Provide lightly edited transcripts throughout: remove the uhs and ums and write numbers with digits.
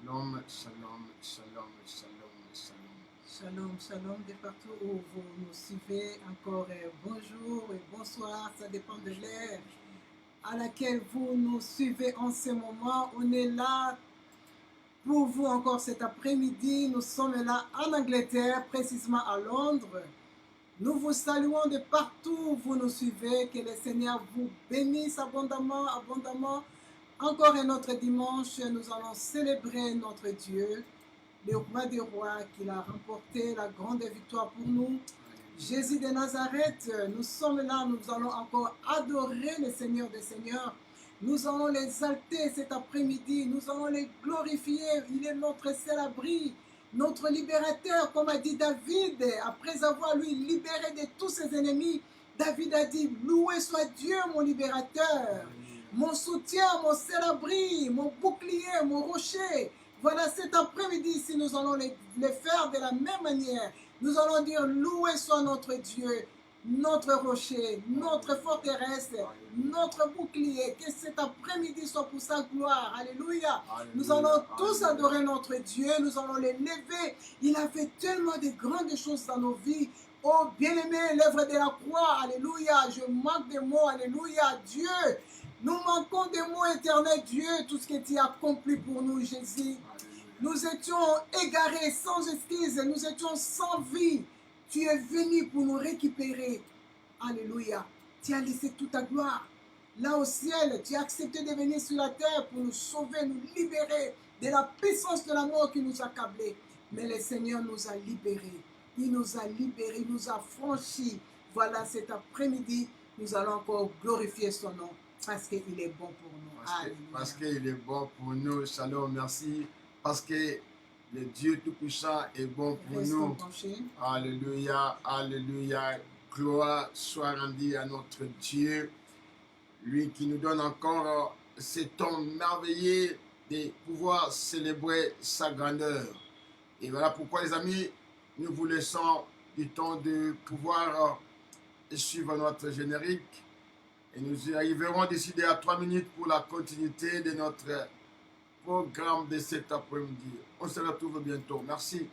Shalom, shalom, shalom, shalom, shalom. Shalom, shalom, de partout où vous nous suivez. Encore bonjour et bonsoir, ça dépend de l'heure à laquelle vous nous suivez en ce moment. On est là pour vous encore cet après-midi. Nous sommes là en Angleterre, précisément à Londres. Nous vous saluons de partout où vous nous suivez. Que le Seigneur vous bénisse abondamment, abondamment. Encore un autre dimanche, nous allons célébrer notre Dieu, le roi des rois, qui a remporté la grande victoire pour nous. Jésus de Nazareth, nous sommes là, nous allons encore adorer le Seigneur des Seigneurs. Nous allons l'exalter cet après-midi, nous allons le glorifier. Il est notre seul abri, notre libérateur, comme a dit David, après avoir lui libéré de tous ses ennemis. David a dit, loué soit Dieu mon libérateur, mon soutien, mon seul abri, mon bouclier, mon rocher. Voilà, cet après-midi, si nous allons le faire de la même manière, nous allons dire, loué soit notre Dieu, notre rocher, notre forteresse, notre bouclier. Que cet après-midi soit pour sa gloire. Alléluia. Nous allons tous adorer notre Dieu. Nous allons l'élever. Il a fait tellement de grandes choses dans nos vies. Oh, bien-aimé, l'œuvre de la croix. Alléluia. Je manque de mots. Alléluia. Dieu, nous manquons des mots éternels. Dieu, tout ce que tu as accompli pour nous, Jésus. Nous étions égarés, sans excuse, nous étions sans vie. Tu es venu pour nous récupérer. Alléluia. Tu as laissé toute ta gloire là au ciel. Tu as accepté de venir sur la terre pour nous sauver, nous libérer de la puissance de la mort qui nous accablait. Mais le Seigneur nous a libérés. Il nous a libérés, il nous a franchis. Voilà, cet après-midi, nous allons encore glorifier son nom parce qu'il est bon pour nous. Parce qu'il est bon pour nous. Shalom, merci. Parce que le Dieu Tout-Puissant est bon pour nous. Alléluia, alléluia. Gloire soit rendue à notre Dieu, lui qui nous donne encore ce temps merveilleux de pouvoir célébrer sa grandeur. Et voilà pourquoi, les amis, nous vous laissons du temps de pouvoir suivre notre générique. Et nous y arriverons d'ici à 3 minutes pour la continuité de notre programme de cet après-midi. On se retrouve bientôt. Merci.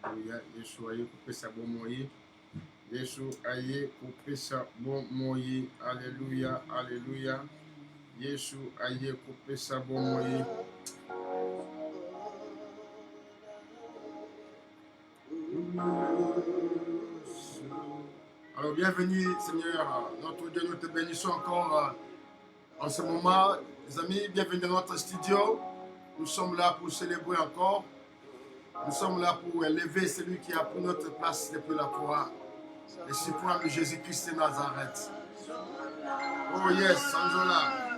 Alléluia. Yeshua, couper sa bon moyen. Yesu aye kupesa bon moye. Alléluia, alléluia. Yesu aye kupesa bon moye. Alors bienvenue Seigneur, notre Dieu, nous te bénissons encore en ce moment. Les amis, bienvenue dans notre studio. Nous sommes là pour célébrer encore. Nous sommes là pour élever celui qui a pris notre place depuis la croix, le suprême de Jésus-Christ de Nazareth. Oh yes, Sanzola.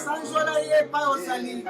Sanjola ye pa osali.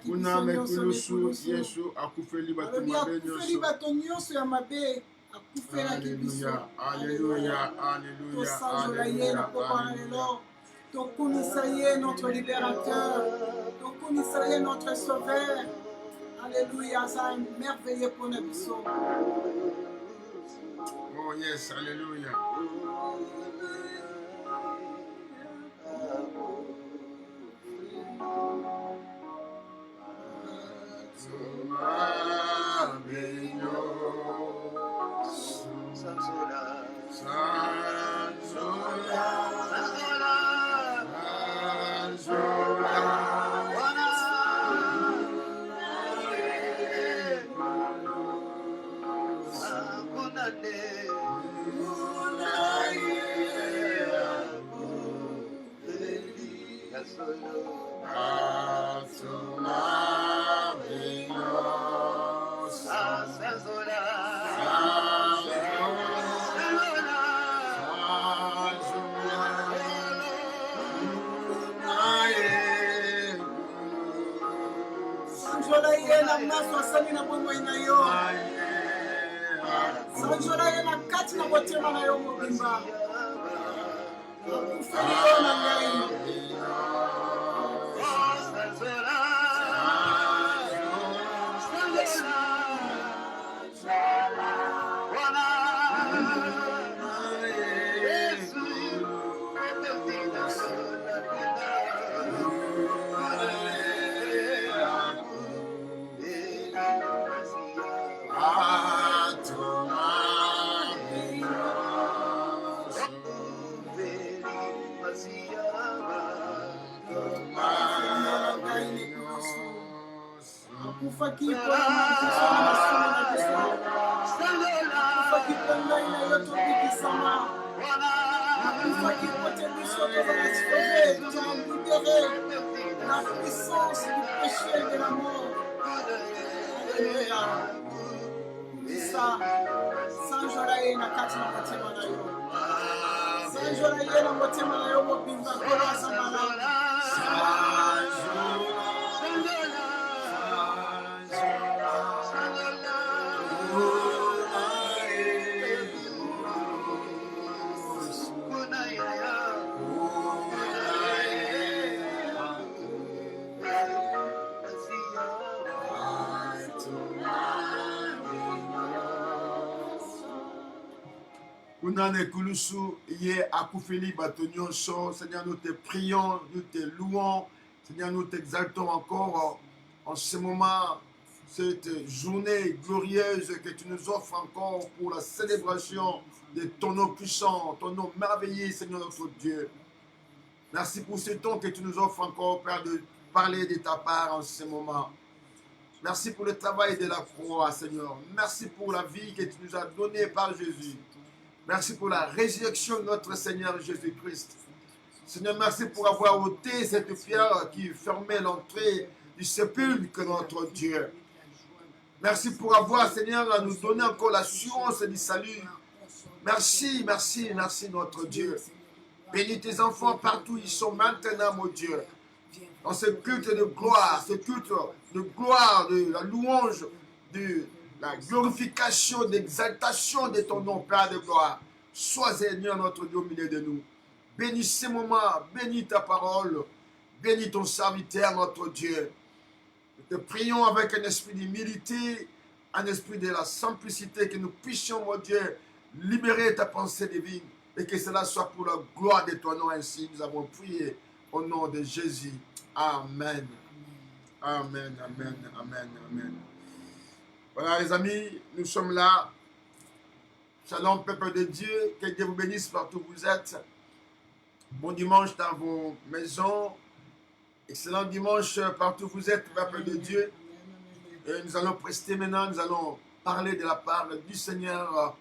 Kuna mekulusu Yesu akufeli bato nyonso ya mabe akufelaki biso. Alléluia, alléluia, alléluia. Tokunisa ye notre libérateur, tokunisa ye notre sauveur. Alléluia, ça merveilleux pour nous biso. Oh yes, alléluia. Sanjola ye na kati na motema na yo mobimba. Akufeli yo na ngai. Akufaki mpona malikisama na soma na pesa. Akufaki mpona ina yoto bikisama. Akufaki pote biso tozala sauvé, tozala libéré la puissance du péché et de la mort. Alléluia. Bisa sanjola ye na kati na motema na yo. Sanjola ye na motema na yo mobimba kolo asambala. Unane Kulusu, Yé Akufeli Batonyonso, Seigneur, nous te prions, nous te louons, Seigneur, nous t'exaltons encore en ce moment, cette journée glorieuse que tu nous offres encore pour la célébration de ton nom puissant, ton nom merveilleux, Seigneur notre Dieu. Merci pour ce temps que tu nous offres encore, Père, de parler de ta part en ce moment. Merci pour le travail de la croix, Seigneur. Merci pour la vie que tu nous as donnée par Jésus. Merci pour la résurrection de notre Seigneur Jésus-Christ. Seigneur, merci pour avoir ôté cette pierre qui fermait l'entrée du sépulcre de notre Dieu. Merci pour avoir, Seigneur, à nous donner encore l'assurance du salut. Merci, merci, merci notre Dieu. Bénis tes enfants partout où ils sont maintenant, mon Dieu. Dans ce culte de gloire, ce culte de gloire, de la louange, de la glorification, d'exaltation de ton nom, Père de gloire. Sois Seigneur notre Dieu au milieu de nous. Bénis ces moments, bénis ta parole, bénis ton serviteur, notre Dieu. Nous te prions avec un esprit d'humilité, un esprit de la simplicité, que nous puissions, mon Dieu, libérer ta pensée divine et que cela soit pour la gloire de ton nom. Ainsi, nous avons prié au nom de Jésus. Amen. Amen, amen, amen, amen. Voilà les amis, nous sommes là. Shalom, peuple de Dieu, que Dieu vous bénisse partout où vous êtes. Bon dimanche dans vos maisons. Excellent dimanche partout où vous êtes, peuple de Dieu. Et nous allons prester maintenant, nous allons parler de la part du Seigneur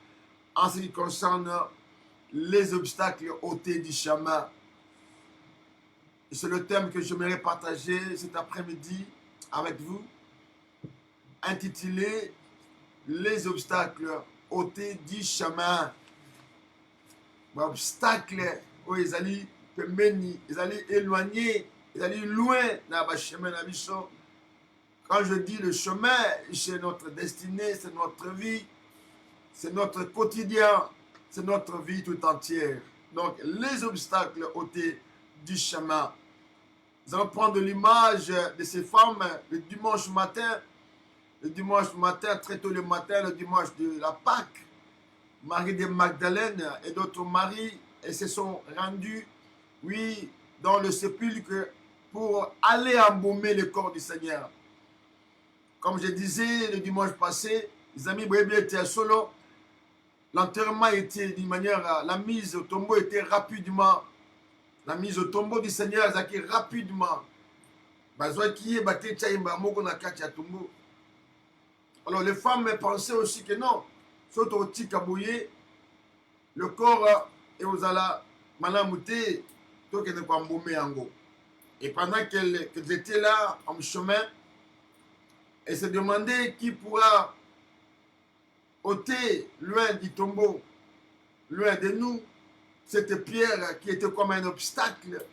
en ce qui concerne les obstacles ôtés du chemin. Et c'est le thème que j'aimerais partager cet après-midi avec vous, intitulé « Les obstacles ôtés du chemin ». Obstacles, ils allaient éloigner, ils allaient loin dans le chemin. Quand je dis le chemin, c'est notre destinée, c'est notre vie, c'est notre quotidien, c'est notre vie tout entière. Donc, les obstacles ôtés du chemin. Nous allons prendre l'image de ces femmes le dimanche matin, très tôt le matin, le dimanche de la Pâque. Marie de Magdalène et d'autres maris, et se sont rendus, oui, dans le sépulcre pour aller embaumer le corps du Seigneur. Comme je disais le dimanche passé, les amis, Bébé était solo. L'enterrement était d'une manière, la mise au tombeau était rapidement. La mise au tombeau du Seigneur, c'est rapidement. Alors les femmes pensaient aussi que non, le corps est aux ala malamouté, et pendant qu'elles étaient là en chemin, elles se demandaient qui pourra ôter loin du tombeau, loin de nous, cette pierre qui était comme un obstacle.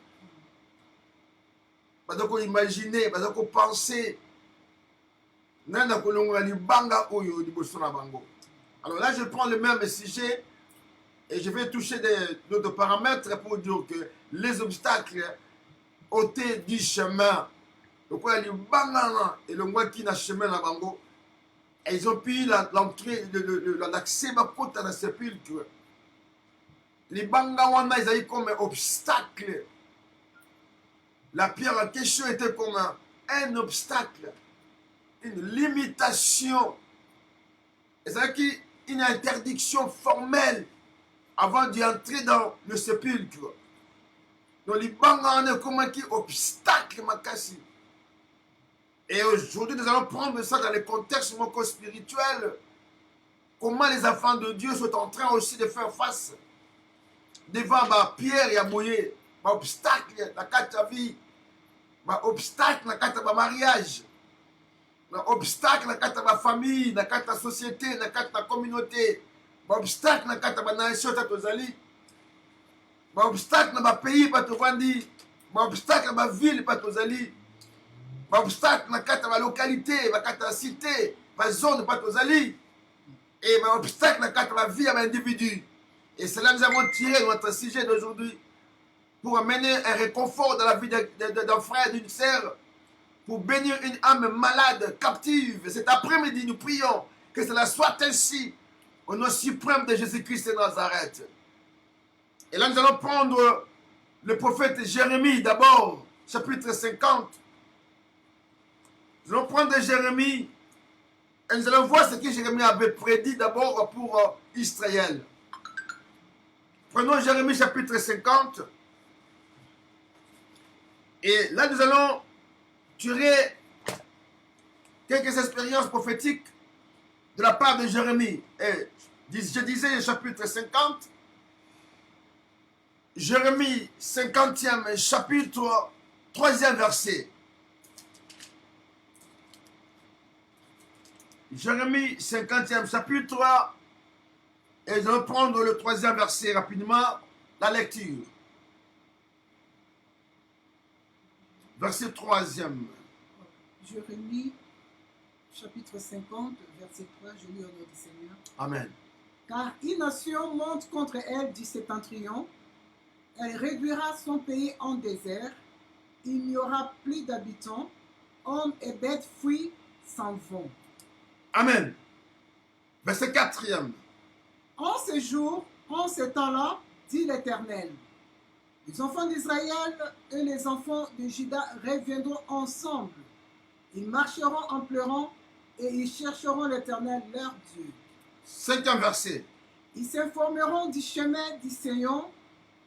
Parce qu'on imaginait, parce qu'on pensait. Alors là, je prends le même sujet et je vais toucher d'autres paramètres pour dire que les obstacles ôtés du chemin, et le mois qui n'a chemin là, ils ont pu l'entrée, l'accès à la sépulcre. Les bangawana, ils avaient comme un obstacle. La pierre en question était comme un obstacle, une limitation. C'est-à-dire une interdiction formelle avant d'y entrer dans le sépulcre. Donc les bangawana, comme un obstacle, makasi. Et aujourd'hui, nous allons prendre ça dans le contexte spirituel. Comment les enfants de Dieu sont en train aussi de faire face devant ma pierre et à mouiller, ma obstacle dans la vie, ma obstacle dans le mariage, ma obstacle dans la famille, dans la société, dans la communauté, ma obstacle dans la nation, ma obstacle dans le pays, ma obstacle dans ma ville, ma obstacle dans la localité, la cité, ma zone, et ma obstacle dans la vie de l'individu. Et c'est là que nous avons tiré notre sujet d'aujourd'hui pour amener un réconfort dans la vie d'un frère, d'une sœur, pour bénir une âme malade, captive. Cet après-midi, nous prions que cela soit ainsi au nom suprême de Jésus-Christ de Nazareth. Et là, nous allons prendre le prophète Jérémie d'abord, chapitre 50. Nous allons prendre Jérémie et nous allons voir ce que Jérémie avait prédit d'abord pour Israël. Prenons Jérémie chapitre 50. Et là, nous allons tirer quelques expériences prophétiques de la part de Jérémie. Et je disais chapitre 50. Jérémie 50e chapitre, 3e verset. Jérémie 50e chapitre, et je vais prendre le 3e verset rapidement, la lecture. Verset 3e. Jérémie chapitre 50, verset 3, je lis au nom du Seigneur. Amen. Car une nation monte contre elle du septentrion, elle réduira son pays en désert, il n'y aura plus d'habitants, hommes et bêtes fuient, s'en vont. Amen. Verset 4e. En ces jours, en ces temps-là, dit l'Éternel, les enfants d'Israël et les enfants de Juda reviendront ensemble. Ils marcheront en pleurant et ils chercheront l'Éternel leur Dieu. 5e verset. Ils s'informeront du chemin du Seigneur,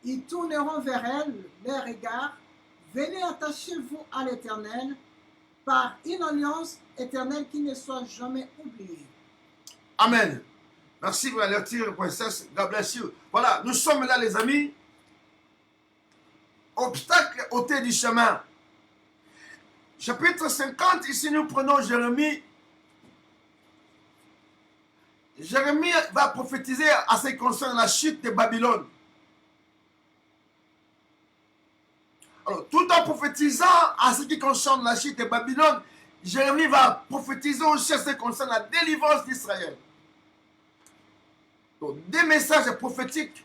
ils tourneront vers elle leur regard. Venez, attachez-vous à l'Éternel par une alliance éternelle qui ne soit jamais oubliée. Amen. Merci pour la lecture, princesse. God bless you. Voilà, nous sommes là, les amis. Obstacle ôté du chemin. Chapitre 50, ici nous prenons Jérémie. Jérémie va prophétiser à ce qui concerne la chute de Babylone. Alors, tout en prophétisant à ce qui concerne la chute de Babylone, Jérémie va prophétiser aussi à ce qui concerne la délivrance d'Israël. Donc, des messages prophétiques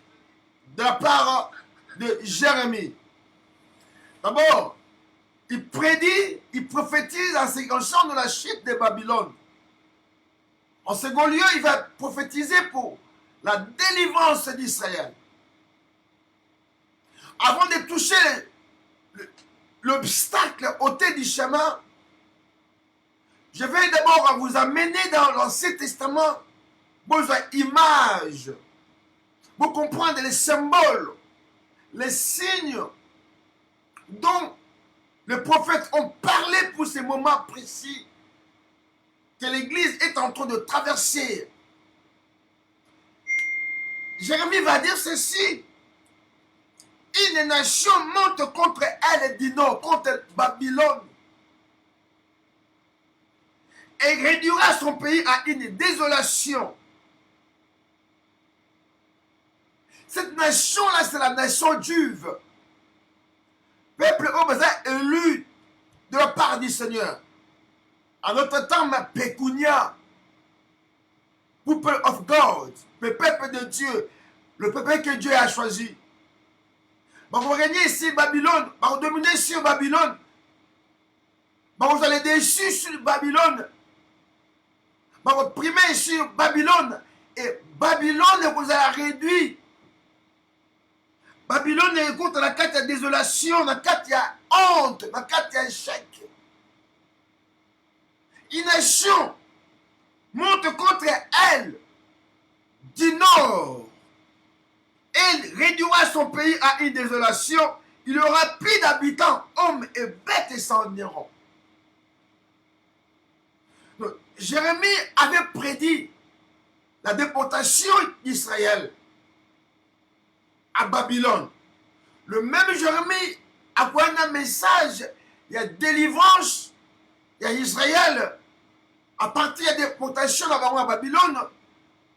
de la part de Jérémie. D'abord, il prédit, il prophétise en ce qui concerne la chute de Babylone. En second lieu, il va prophétiser pour la délivrance d'Israël. Avant de toucher l'obstacle ôté du chemin, je vais d'abord vous amener dans l'Ancien Testament vos images, pour comprendre les symboles, les signes dont les prophètes ont parlé pour ces moments précis que l'Église est en train de traverser. Jérémie va dire ceci. Une nation monte contre elle du nord, contre Babylone, et réduira son pays à une désolation. Cette nation-là, c'est la nation juive. Peuple au besoin élu de la part du Seigneur. En notre temps, Pécunia, people of God, le peuple de Dieu, le peuple que Dieu a choisi. Vous régnez ici Babylone, vous dominez sur Babylone, vous allez déçus sur Babylone, vous opprimez sur Babylone, et Babylone vous a réduit. Babylone est contre la carte de désolation, la carte de honte, la carte d'échec. Une nation monte contre elle du nord. Elle réduira son pays à une désolation. Il n'y aura plus d'habitants, hommes et bêtes s'en iront. Jérémie avait prédit la déportation d'Israël à Babylone. Le même Jérémie a envoyé un message, il y a délivrance, il y a Israël, à partir de la déportation à Babylone,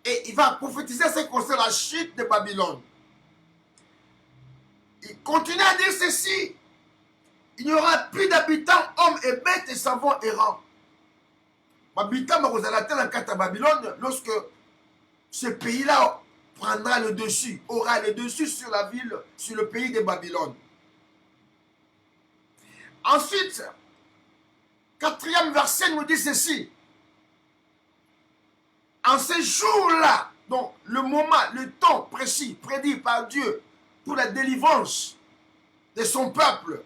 et il va prophétiser ce qui concerne la chute de Babylone. Il continue à dire ceci. Il n'y aura plus d'habitants, hommes et bêtes et savants errants. Habitants, vous allez atteindre la carte à Babylone lorsque ce pays-là prendra le dessus, aura le dessus sur la ville, sur le pays de Babylone. Ensuite, 4e verset nous dit ceci. En ces jours-là, Donc, le moment, le temps précis, prédit par Dieu pour la délivrance de son peuple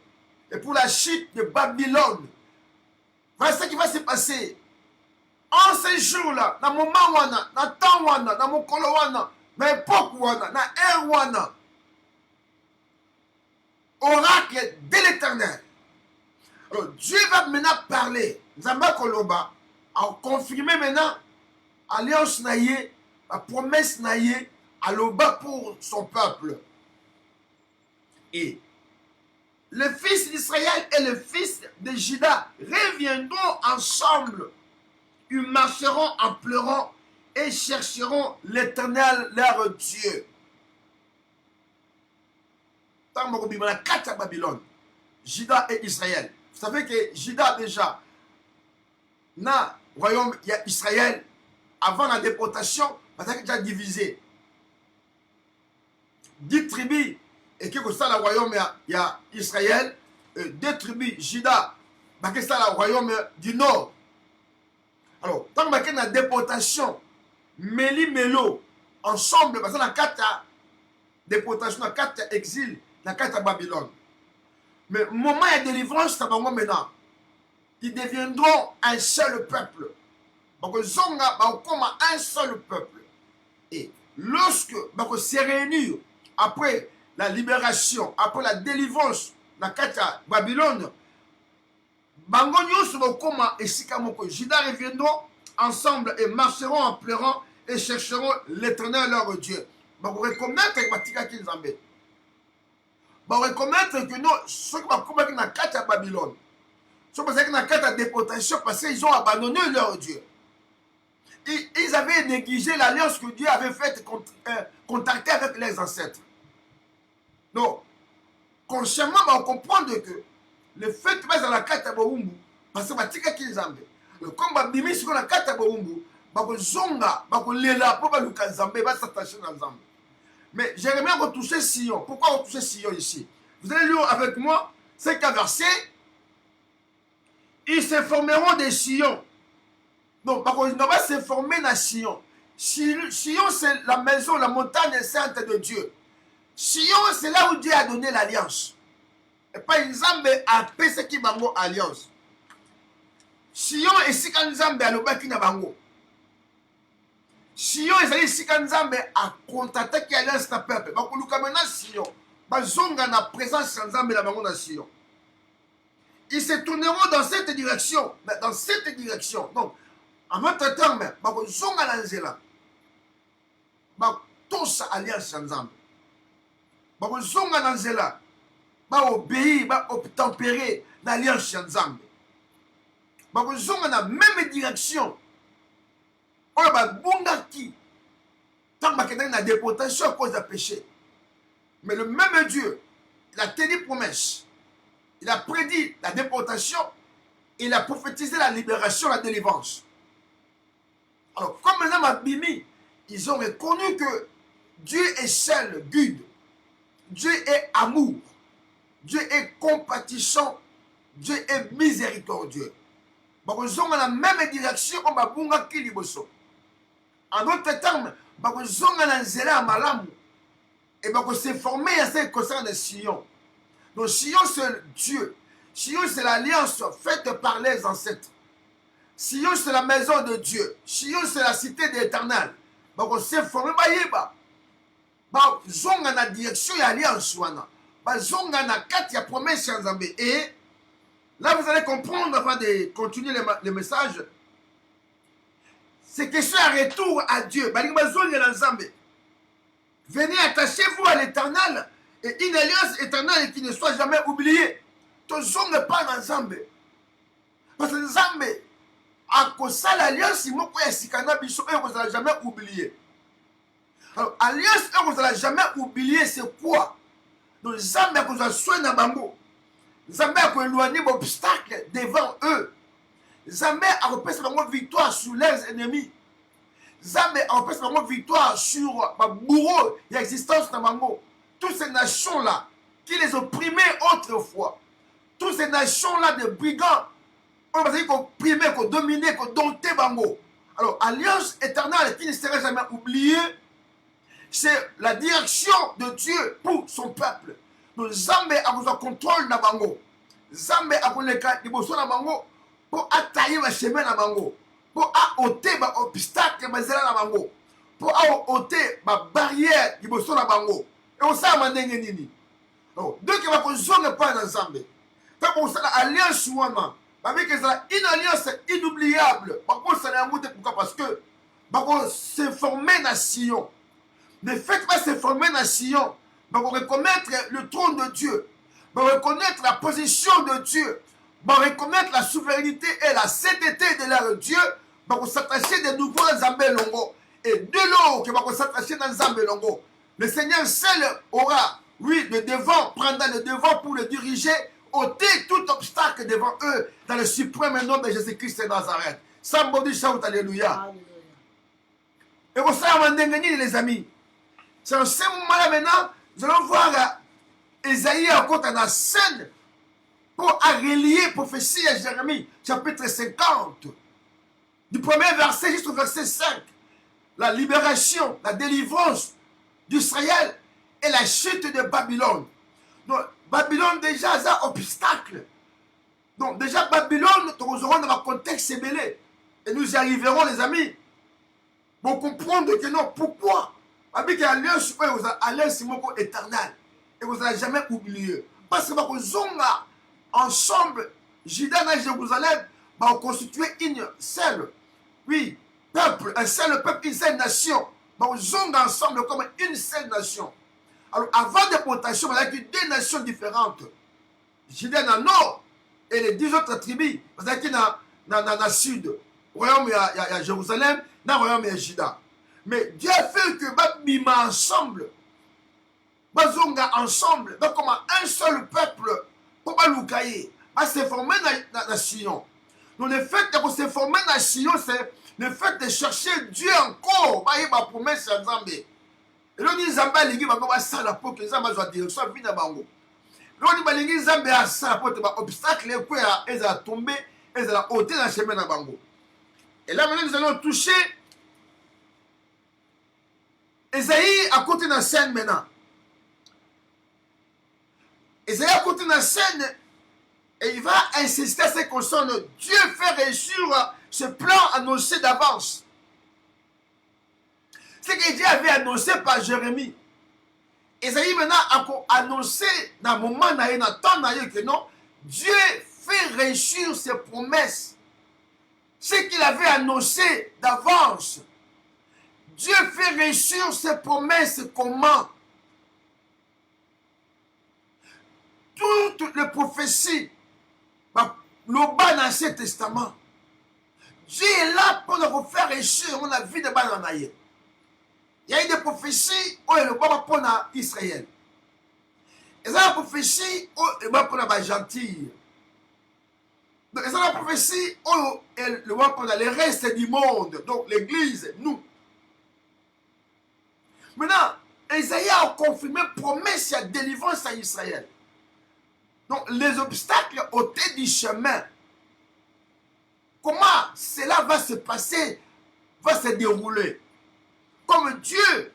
et pour la chute de Babylone. Voilà ce qui va se passer. En ces jours-là, dans le moment wana, dans le temps wana, dans mon kolo wana, dans l'époque wana, dans l'ère wana, oracle de l'Éternel. Alors, Dieu va maintenant parler. Zamba Koloba a confirmé maintenant alliance naïe, la promesse naïe, à l'oba pour son peuple. Et le fils d'Israël et le fils de Juda reviendront ensemble. Ils marcheront en pleurant et chercheront l'Éternel, leur Dieu. Tant que la carte à Babylone, Juda et Israël. Vous savez que Juda déjà, dans le royaume, il y a Israël, avant la déportation, parce qu'il est déjà divisé. 10 tribus, et que ça, le royaume, il y a Israël, 2 tribus, Juda, parce que ça, le royaume du nord. Alors, tant que la déportation, Méli-Mélo, ensemble, parce que la carte déportation, la carte exil, la carte à Babylone. Mais au moment de délivrance, ça va maintenant. Ils deviendront un seul peuple. Donc, Zonga va comme un seul peuple. Et lorsque ils se réunissent après la libération, après la délivrance, la carte à Babylone, Juda reviendront ensemble et marcheront en pleurant et chercheront l'Éternel leur Dieu. Vous reconnaître que vous reconnaître que nous, ceux qui vont combattre dans la carte à Babylone, ceux qui sont dans la carte à déportation parce qu'ils ont abandonné leur Dieu. Ils avaient négligé l'alliance que Dieu avait faite, contacter avec les ancêtres. Donc, consciemment, on comprend que le fait que dans la carte à Babylone, parce que qu'ils ont comme Babimi sur la carte à Babylone, Zonga, Lela, pour Zambé, va s'attacher dans Zambé. Mais Jérémie va toucher Sion. Pourquoi on touche Sion ici? Vous allez lire avec moi 5 versets. Ils se formeront des Sion. Donc, par contre, ils vont se former dans Sion. Sion, c'est la maison, la montagne sainte de Dieu. Sion, c'est là où Dieu a donné l'alliance. Et pas une Zambé a fait ce qui va alliance. Sion est si quand Zambé a le bas qui n'a pas Sion ezali sika nzambe a contacté alliance na peuple. Ba koluka maintenant Sion. Ba zonga na présence ya nzambe na bango na Sion. Ils se tourneront dans cette direction. Mais dans cette direction. Donc, en notre terme, ba zonga na nzela. Ba tosa alliance ya nzambe. Ba zonga na nzela. Ba obéir, ba obtempérer l'alliance ya nzambe. Ba zonga na même direction. On va bungaki tant qu'il y a une déportation à cause du péché. Mais le même Dieu, il a tenu promesse. Il a prédit la déportation. Il a prophétisé la libération, la délivrance. Alors, comme maintenant Abimi, ils ont reconnu que Dieu est seul, Dieu. Dieu est amour. Dieu est compatissant. Dieu est miséricordieux. Donc, ils ont la même direction comme Babungaki Liboso. En d'autres termes, ils ont un zéla malamu et ils se former à ce concerne de Sion. Donc Sion c'est Dieu. Sion c'est l'alliance faite par les ancêtres. Sion c'est la maison de Dieu. Sion c'est la cité de l'Éternel. Ils se former ils ont une direction et l'alliance. Ils ont une carte et promesse. Et là vous allez comprendre avant de continuer le message. C'est question à retour à Dieu. Venez, attachez-vous à l'Éternel et une alliance éternelle qui ne soit jamais oubliée. Ton son n'est pas dans Zambé. Parce que Zambé, à cause de l'alliance, il ne va jamais oublié. Alors, alliance, on ne va jamais oublié, c'est quoi? Donc, Zambé a besoin de soin dans Bango. Zambé a éloigné l'obstacle devant eux. Zambé a repris sa victoire sur les ennemis. Zambé a repris sa victoire sur le bourreau et l'existence de Mango. Toutes ces nations-là qui les opprimaient autrefois. Toutes ces nations-là de brigands, on va dire qu'on opprimait, qu'on dominait, qu'on domptait Bango. Alors, alliance éternelle qui ne sera jamais oubliée, c'est la direction de Dieu pour son peuple. Donc, Zambé a besoin de contrôle na bango. Zambé a besoin de bango pour attaquer le chemin na bango. Pour ôter les obstacles na bango. Pour ôter les barrières na bango. Et on sait que nini. Donc, deux qui vont ne pas dans Zambé. Tant qu'on sait l'alliance ouana. Avec une alliance inoubliable. Par contre, ça n'a pas pourquoi parce que c'est formé dans Sion. Ne faites pas se former dans Sion. Pour reconnaître le trône de Dieu. Pour reconnaître la position de Dieu. Pour reconnaître la souveraineté et la sainteté de leur Dieu. Pour s'attacher de nouveau dans Zambé Longo. Et de l'eau qui va s'attacher dans Zambé Longo. Le Seigneur seul aura, oui, le devant, prendra le devant pour le diriger. Ôter tout obstacle devant eux dans le suprême nom de Jésus-Christ de Nazareth. Somebody shout Alléluia. Et vous savez, les amis, c'est en ce moment-là maintenant, nous allons voir Esaïe à côté de la scène pour relier prophétie à Jérémie, chapitre 50, du premier verset jusqu'au verset 5. La libération, la délivrance d'Israël et la chute de Babylone. Donc, Babylone déjà a un obstacle. Donc déjà Babylone, nous aurons dans un contexte mêlé. Et nous y arriverons les amis. Pour comprendre que non, pourquoi. Avec l'alliance éternelle. Et vous n'allez jamais oublier. Parce que vous zonga ensemble, Juda et Jérusalem, va constituer une seule, oui, peuple, un seul peuple, une seule nation. Vous zonga ensemble comme une seule nation. Alors, avant déportation, il y a deux nations différentes. Juda dans le nord et les 10 autres tribus. Parce qu'il y a dans le sud. Au royaume, il y a Jérusalem. Dans le royaume, il y a Juda. Mais Dieu a fait que Bima ensemble. Bazonga ensemble. Comme un seul peuple. Pour Baloukaye. Va se former dans la Sion. Donc, le fait de se former dans la Sion, c'est le fait de chercher Dieu encore. Il y a une promesse à Zambé. Et là, nous avons dit que ça la pour que nous avons direction vie dans bango. Là, nous avons dit que nous avons ça pour que l'obstacle est tombé, est ôté dans le chemin dans bango. Et là, maintenant, nous allons toucher Esaïe à côté de la scène maintenant. Esaïe à côté de la scène, et il va insister à ce qui concerne Dieu fait réussir ce plan annoncé d'avance. Ce que Dieu avait annoncé par Jérémie. Esaïe maintenant a annoncé dans le moment, dans le temps, que non, Dieu fait réussir ses promesses. Ce qu'il avait annoncé d'avance. Dieu fait réussir ses promesses comment? Toutes les prophéties, le bas dans l'Ancien Testament, Dieu est là pour nous faire réussir la vie de Bananaïe. Il y a eu des prophéties où il va pour Israël. Il y a des prophéties où il va pour les gentils. Donc, il y a des prophéties où il va pour le reste du monde. Donc, l'Église, nous. Maintenant, Isaïe a confirmé promesse de délivrance à Israël. Donc, les obstacles ôtés du chemin. Comment cela va se passer, va se dérouler? Comme Dieu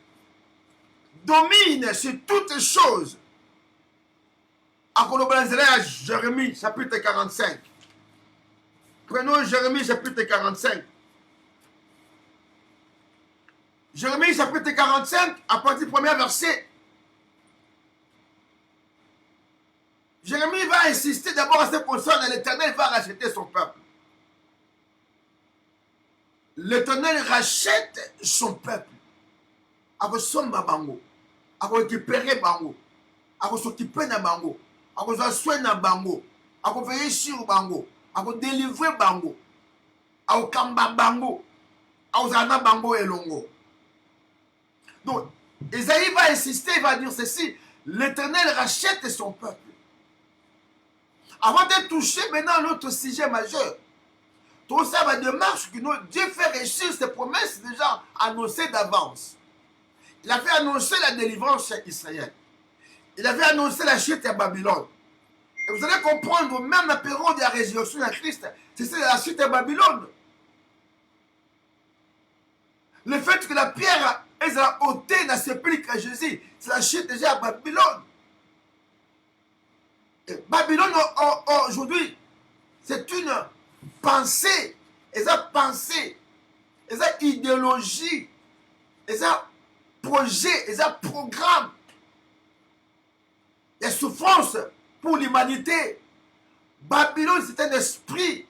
domine sur toutes choses. À Jérémie chapitre 45. Prenons Jérémie chapitre 45. Jérémie chapitre 45, à partir du premier verset. Jérémie va insister d'abord à ce qui concerne l'Éternel va racheter son peuple. L'Éternel rachète son peuple. Avec son bango, avec récupérer bango, avec s'occuper de bango, avec soigner bango, avec veiller sur bango, avec délivrer bango, avec kamba bango, avec zana bango et longo. Donc, Isaïe va insister, il va dire ceci, l'Éternel rachète son peuple. Avant de toucher maintenant notre sujet majeur, tout ça va démarche que Dieu fait réussir ses promesses déjà annoncées d'avance. Il avait annoncé la délivrance à Israël. Il avait annoncé la chute à Babylone. Et vous allez comprendre, même la période de la résurrection à Christ, c'est la chute à Babylone. Le fait que la pierre est ôtée dans ce pays que Jésus, c'est la chute déjà à Babylone. Et Babylone aujourd'hui, c'est une pensée, et ça pensée, et ça idéologie, et ça projet, et ça programme. Il y a souffrance pour l'humanité. Babylone, c'est un esprit.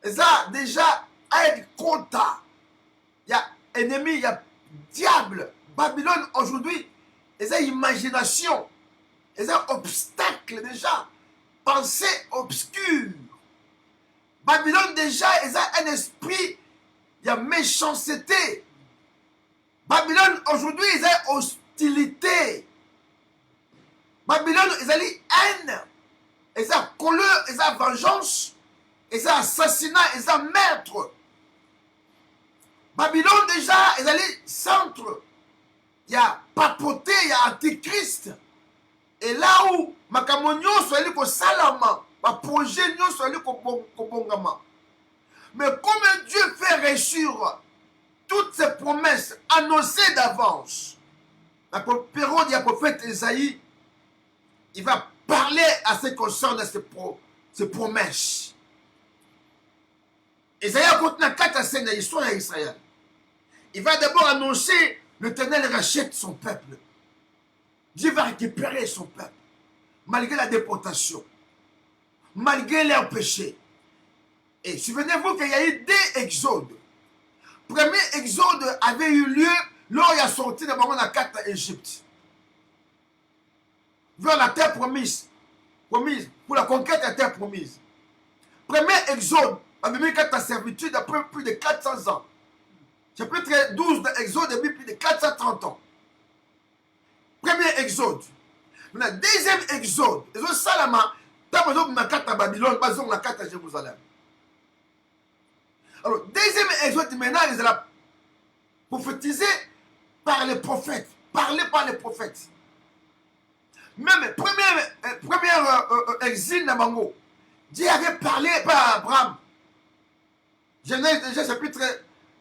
Et ça, déjà, à être content. Il y a ennemi, il y a diable. Babylone, aujourd'hui, et ça, imagination. Et ça, obstacle, déjà. Pensée obscure. Babylone, déjà, et ça, un esprit, il y a méchanceté. Babylone, aujourd'hui, il y a hostilité. Babylone, il y a haine. Et ça, colère, et ça, vengeance. Et ça, assassinat, et ça, meurtre. Babylone, déjà, il y a centre. Il y a papoté, il y a antichrist. Et là où Makamonio soit allé au Salama, ma projet soit allé au Bongama. Mais comme Dieu fait réussir toutes ces promesses annoncées d'avance, la période du prophète Esaïe, il va parler à ce qui concerne ces promesses. Esaïe raconte la 4 scènes de l'histoire d'Israël. Il va d'abord annoncer l'Éternel rachète son peuple. Dieu va récupérer son peuple, malgré la déportation, malgré leurs péchés. Et souvenez-vous qu'il y a eu 2 exodes. Le premier exode avait eu lieu lors il a sorti de la carte d'Égypte, vers la terre promise, pour la conquête de la terre promise. Premier exode avait mis 4 servitude après plus de 400 ans. Chapitre 12 de Exode depuis plus de 430 ans. Premier exode. Maintenant, deuxième exode. Exode Salama, dans la carte à Babylone, dans la carte à Jérusalem. Alors, deuxième exode, maintenant, ils ont prophétisé par les prophètes. Parlé par les prophètes. Même premier exil de Mango, Dieu avait parlé par Abraham. Genèse déjà chapitre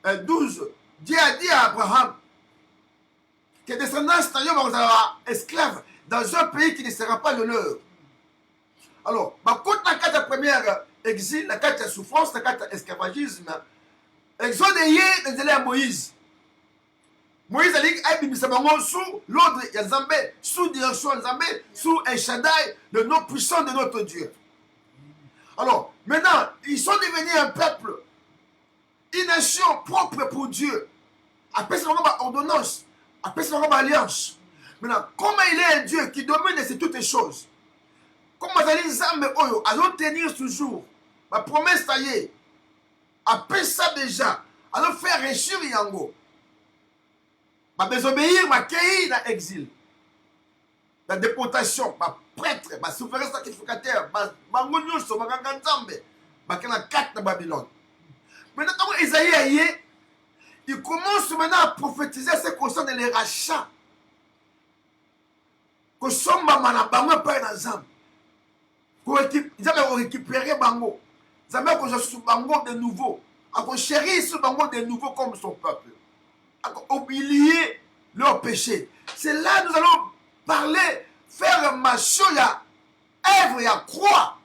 12. Dieu a dit à Abraham que les descendants vont être esclaves dans un pays qui ne sera pas le leur. Alors, quand la carte première exil, la carte souffrance, la carte esclavagisme, exode est à Moïse. Moïse a dit sous l'ordre de Zambé, sous direction de Zambé, sous El Shaddai, le nom puissant de notre Dieu. Alors, maintenant, ils sont devenus un peuple, une nation propre pour Dieu. Après, c'est vraiment ordonnance. Après, c'est vraiment alliance. Maintenant, comment il est un Dieu qui domine sur toutes les choses? Comment il Zambé Oyo, allons tenir toujours. Ma promesse, ça y est. Après ça déjà, allons faire réussir Yango. Ma désobéir, ma cueillir dans l'exil. La déportation, ma prêtre, ma souverain sacrificateur, ma ngonyuso, ma ganganzambe, ma kanakate de Babylone. Maintenant, quand Isaïe il commence maintenant à prophétiser ce qui concerne les rachats. Que son maman n'a pas un ensemble. Ils avaient récupéré Bango. Ils avaient récupéré Bango de nouveau. Ils chérir ce Bango de nouveau comme son peuple. Ils oublier leurs péchés. C'est là que nous allons parler, faire marcher la œuvre et la croix.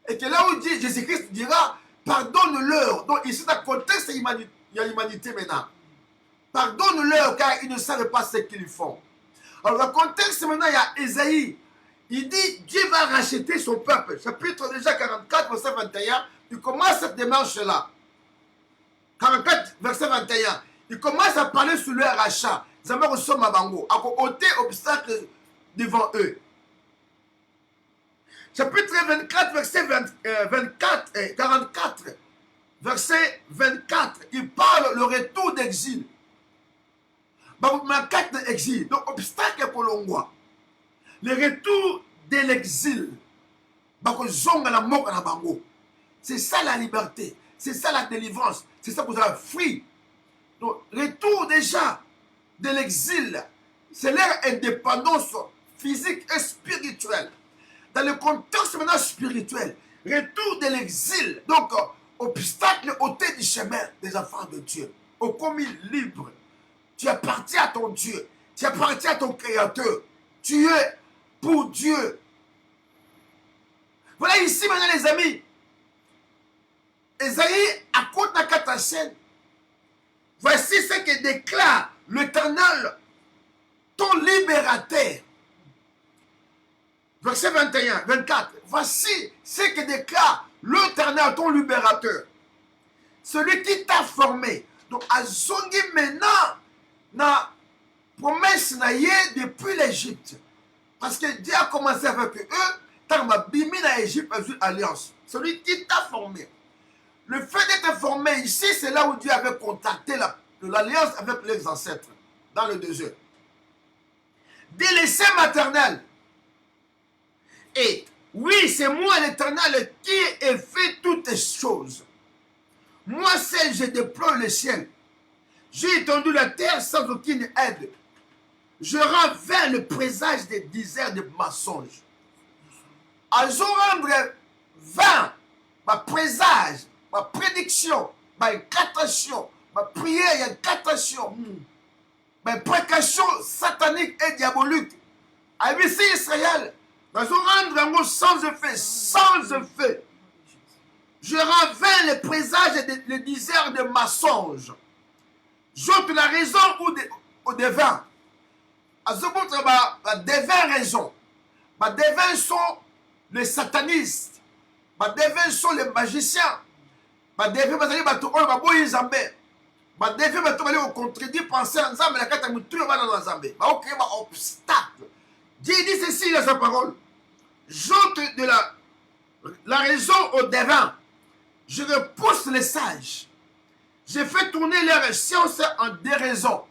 Et que là où Jésus-Christ dira, pardonne-leur. Donc ici, dans le contexte, il y a l'humanité maintenant. Pardonne-leur car ils ne savent pas ce qu'ils font. Alors, dans le contexte maintenant, il y a Ésaïe. Il dit, Dieu va racheter son peuple. Chapitre déjà 44, verset 21. Il commence cette démarche-là. 44, verset 21. Il commence à parler sur leur rachat. Ils avaient reçu ma bango. À ôter obstacle devant eux. Chapitre 24, verset 44. Verset 24. Il parle le retour d'exil. Ma carte d'exil. Donc, obstacle pour l'ongwa. Le retour de l'exil. C'est ça la liberté. C'est ça la délivrance. C'est ça que vous avez free. Donc, retour déjà de l'exil. C'est leur indépendance physique et spirituelle. Dans le contexte maintenant spirituel, retour de l'exil. Donc, obstacle ôté du chemin des enfants de Dieu. au commis libre. Tu appartiens à ton Dieu. Tu appartiens à ton Créateur. Tu es pour Dieu. Voilà ici maintenant les amis. Esaïe à côté de la chaîne. Voici ce que déclare l'Éternel, ton libérateur. Verset 21, 24. Voici ce que déclare l'Éternel, ton libérateur. Celui qui t'a formé. Donc, azongi maintenant, na promesse na yé depuis l'Égypte. Parce que Dieu a commencé avec eux, tant ma bimi na Égypte a vu alliance. Celui qui t'a formé. Le fait d'être formé ici, c'est là où Dieu avait contacté l'alliance avec les ancêtres, dans le désert. Délaissé maternel. Et oui, c'est moi l'Éternel qui ai fait toutes choses. Moi seul, je déploie le ciel. J'ai étendu la terre sans aucune aide. Je rends vers le présage des déserts de mensonges. Je rendre vers ma présage, ma prédiction, ma incantation, ma prière, incantation, ma précaution satanique et diabolique. Ici Israël, je rendre sans effet, sans effet. Je rends vers les présages des déserts de mensonges. J'ôte la raison au devin. À ce moment, devin raison. Les devins sont les satanistes. Les devins sont les magiciens. Les devins sont les gens qui ont contredit penser en Zambé, la carte à mouture dans Zambé. Ils ont créé un obstacle. Dieu dit ceci dans sa parole. J'ôte de la raison au devin. Je repousse les sages. Je fais tourner leur science en déraison.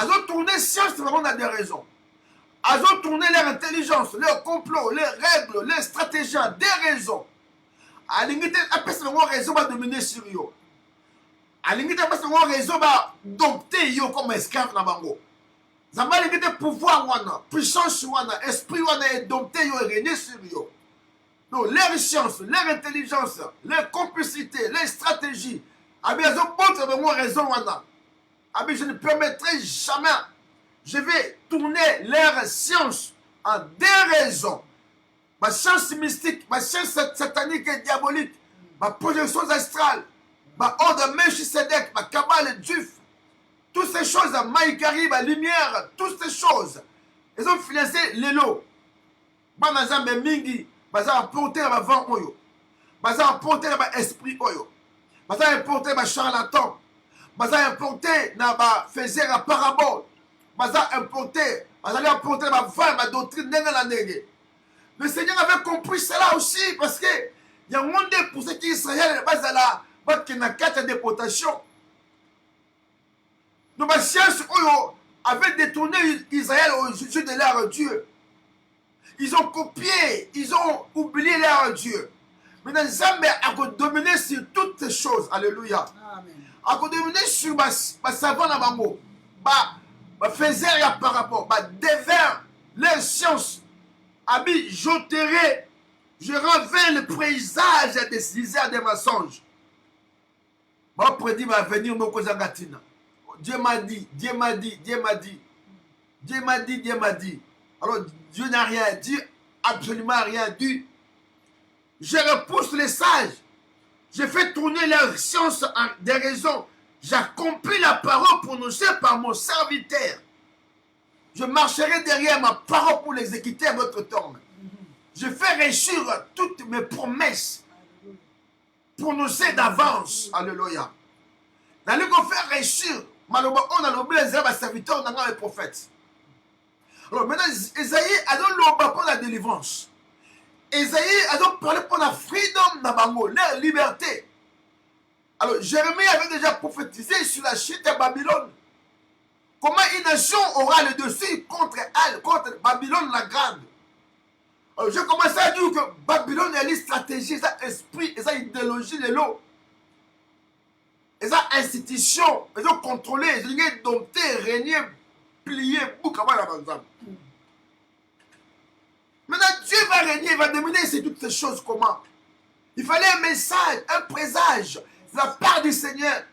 Ils ont tourné science vraiment dans des raisons. Ils ont tourné leur intelligence, leur complot, leurs règles, leurs stratégies en déraison. À l'ingité, après c'est une raison de dominer sur eux. À l'ingité, après c'est une raison d'adopter eux comme esclaves dans Bango. Zamba l'ingité pouvoir wana, puissance wana, esprit wana et dompter eux et régner sur eux. Donc, leur science, leur intelligence, leur complicité, leur stratégie, ils ont montré de moi raison. Je ne permettrai jamais. Je vais tourner leur science en déraison. Ma science mystique, ma science satanique et diabolique, ma projection astrale, ma ordre Melchisedec, ma cabale Duf, toutes ces choses, Maïkari, ma lumière, toutes ces choses, ils ont financé l'élo. Banazambe Mingi. Baza apporter ma vent oyo. Baza apporter ma esprit oyo. Baza apporter ma charlatan. Baza apporter na ba faisait à parabole. Baza apporter ma vent, ma doctrine nenga la nege. Le Seigneur avait compris cela aussi parce que il y a un monde pour ceux qui Israël base là, qui n'a quatre déportations. Donc ma science oyo avait détourné Israël au jeu de leur Dieu. Ils ont copié, ils ont oublié leur Dieu. Maintenant, Zambé a dominé sur toutes ces choses. Alléluia. A dominé sur ma savane à Bango. Ma faisait par rapport. Ma devin, les sciences. Abi, j'ôterai. Je renverrai le présage des déserts des mensonges. Ma prédit va venir mon Kozangatina. Dieu m'a dit, Dieu m'a dit, Dieu m'a dit. Dieu m'a dit, Dieu m'a dit. Alors, Dieu n'a rien dit, absolument rien dit. Je repousse les sages. Je fais tourner leur science en déraison. J'accomplis la parole prononcée par mon serviteur. Je marcherai derrière ma parole pour l'exécuter à votre terme. Je fais réussir toutes mes promesses prononcées d'avance. Alléluia. Dans le qu'on fait réussir, malheureusement, on a oublié les serviteurs, on a les prophètes. Alors maintenant, Esaïe a donné pour la délivrance. Esaïe a donc parlé pour la freedom dans Bango, leur liberté. Alors Jérémie avait déjà prophétisé sur la chute de Babylone. Comment une nation aura le dessus contre elle, contre Babylone la grande. Alors j'ai commencé à dire que Babylone a une stratégie, ça esprit, ça idéologie de l'eau. Et ça institution, ils ont contrôlé, ils ont dompté, régné, plié, boucama la banzam. Maintenant, Dieu va régner, il va dominer sur toutes ces choses. Comment? Il fallait un message, un présage de la part du Seigneur.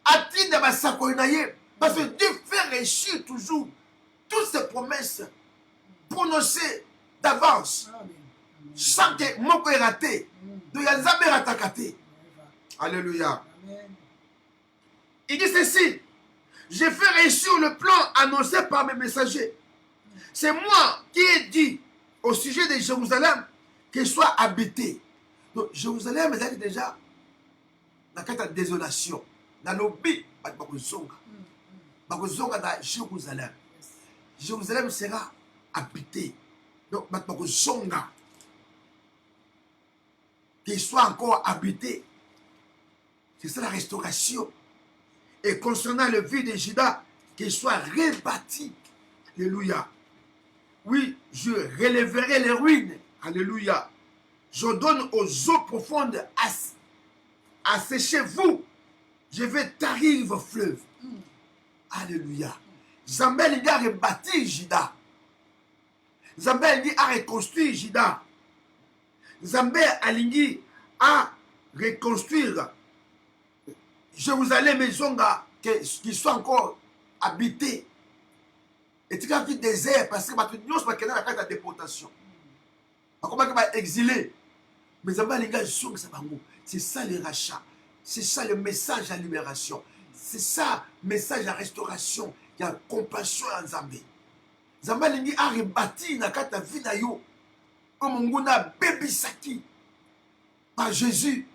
atinda basakoli na ye. Parce que Dieu fait réussir toujours toutes ses promesses prononcées d'avance. Sans que moko est raté. Donc il y a jamais raté. Alléluia. Il dit ceci. J'ai fait réussir le plan annoncé par mes messagers. C'est moi qui ai dit au sujet de Jérusalem qu'il soit habité. Donc Jérusalem est déjà dans la désolation. Dans l'obi, bakozonga dans Jérusalem. Jérusalem sera habité. Donc bakozonga. Qu'il soit encore habité. C'est ça la restauration. Et concernant le vide de Juda, qu'il soit rebâti. Alléluia. Oui, je relèverai les ruines. Alléluia. Je donne aux eaux profondes à sécher vous. Je vais tarir vos fleuves. Alléluia. Zambé a rebâti Juda. Zambé a reconstruit Juda. Zambé alingi a reconstruire Jérusalem et Zonga qui soit encore habité. Et tu as vu désert parce que nous sommes dans la carte de déportation. Comment on va exiler? Mais c'est ça le rachat. C'est ça le message à libération. C'est ça le message à restauration. Il y a compassion en Zambé. Zambé a rebâti la carte de vie na yo. Omonguna bébisaki par Jésus.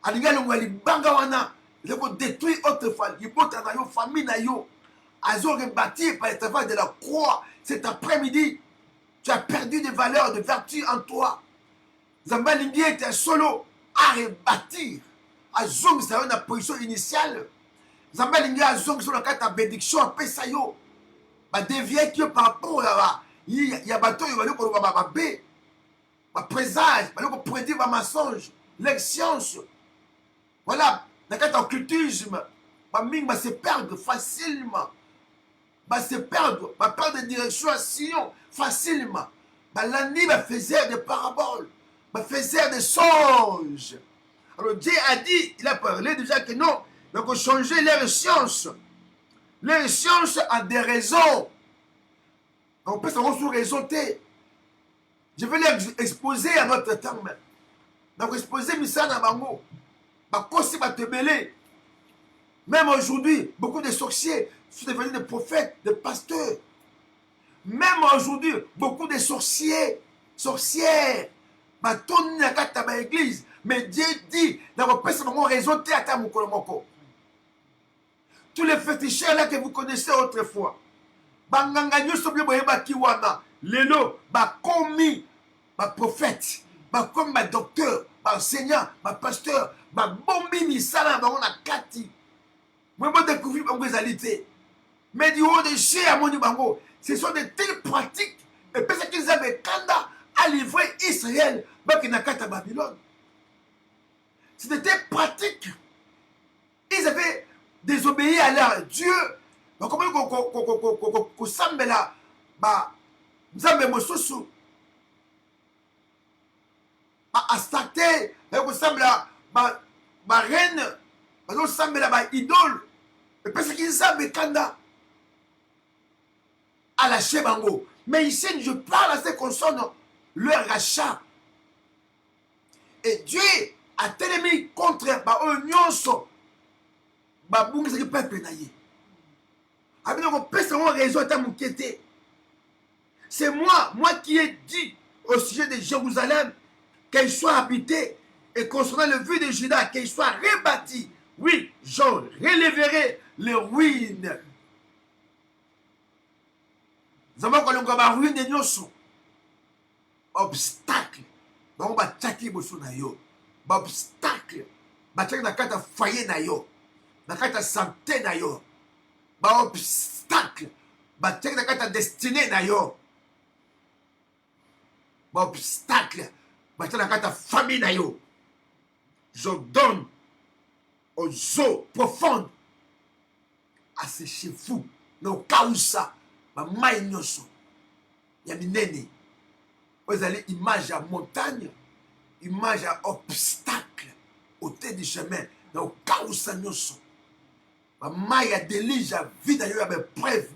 Alinga longwa banga wana. Il faut détruire autrefois. Il faut dans la famille na yo. Ils ont rebâti par le travail de la croix. Cet après-midi, tu as perdu des valeurs, de vertus en toi. Zambalingi était solo à rebâtir. À zong, c'est une position initiale. Zambalingi a zong sur la carte à bénédiction, à Pesayo. Bah, dévier que par rapport là-bas. Il y a bateau, il va dire qu'on va bé. Ma présage, il va dire qu'on prédit ma mensonge. L'excience. Voilà. Dans le occultisme, ma se perdre facilement. Ma se perdre, ma perdre de direction à Sion facilement. L'année me faisait des paraboles, me faisait des songes. Alors Dieu a dit, il a parlé déjà que non, il faut changer les sciences. Les sciences ont des raisons. On peut savoir sous raison. Je vais les exposer à notre temps. Donc exposer Missana Bango. Même aujourd'hui, beaucoup de sorciers sont devenus des prophètes, des pasteurs. Même aujourd'hui, beaucoup de sorcières, tournent dans l'église. Mais Dieu dit, dans vos personnes, on raison tous les féticheurs là que vous connaissez autrefois, lelo, commis, prophète, comme docteur, enseignant, pasteur, bombi misala bango na kati. Moi je découvrir bango ezalité. Mais du haut de chez Amoni bango, ce sont des telles pratiques et parce qu'ils avaient kanda à livrer Israël baki na kata Babylone. C'était des pratiques. Ils avaient désobéi à leur Dieu. Donc comment ko sambela ba nzambe mosusu ba Astarte ko sambela ba reine, ba sambela ba idole. Et parce qu'ils savent kanda à lâcher bango. Mais ici, je parle à ces consonnes leur rachat. Et Dieu a tellement contre ba nyonso ba bungi ce peuple naïe. Avec nos personnes raison ta moukété. C'est moi qui ai dit au sujet de Jérusalem qu'elle soit habitée et concernant le vue de Juda qu'elle soit rebâtie. Oui, je relèverai les ruines. Zama kolonga ba ruine nyonso. Obstacle. Ba ba tchaki boso na yo. Ba obstacle. Ba tchaki na kata foyer na yo. Na kata santé na yo. Ba obstacle. Ba tchaki na kata destinée na yo. Ba obstacle. Ba tchaki na kata famille na yo. Je donne aux eaux profondes à sécher vous. No kausa. Ma maï nyoso. Ya minene. Vous allez image à montagne. Image à obstacle. Au tête du chemin. No kausa nyoso. Maya délige à vie d'ailleurs, il y a des preuves,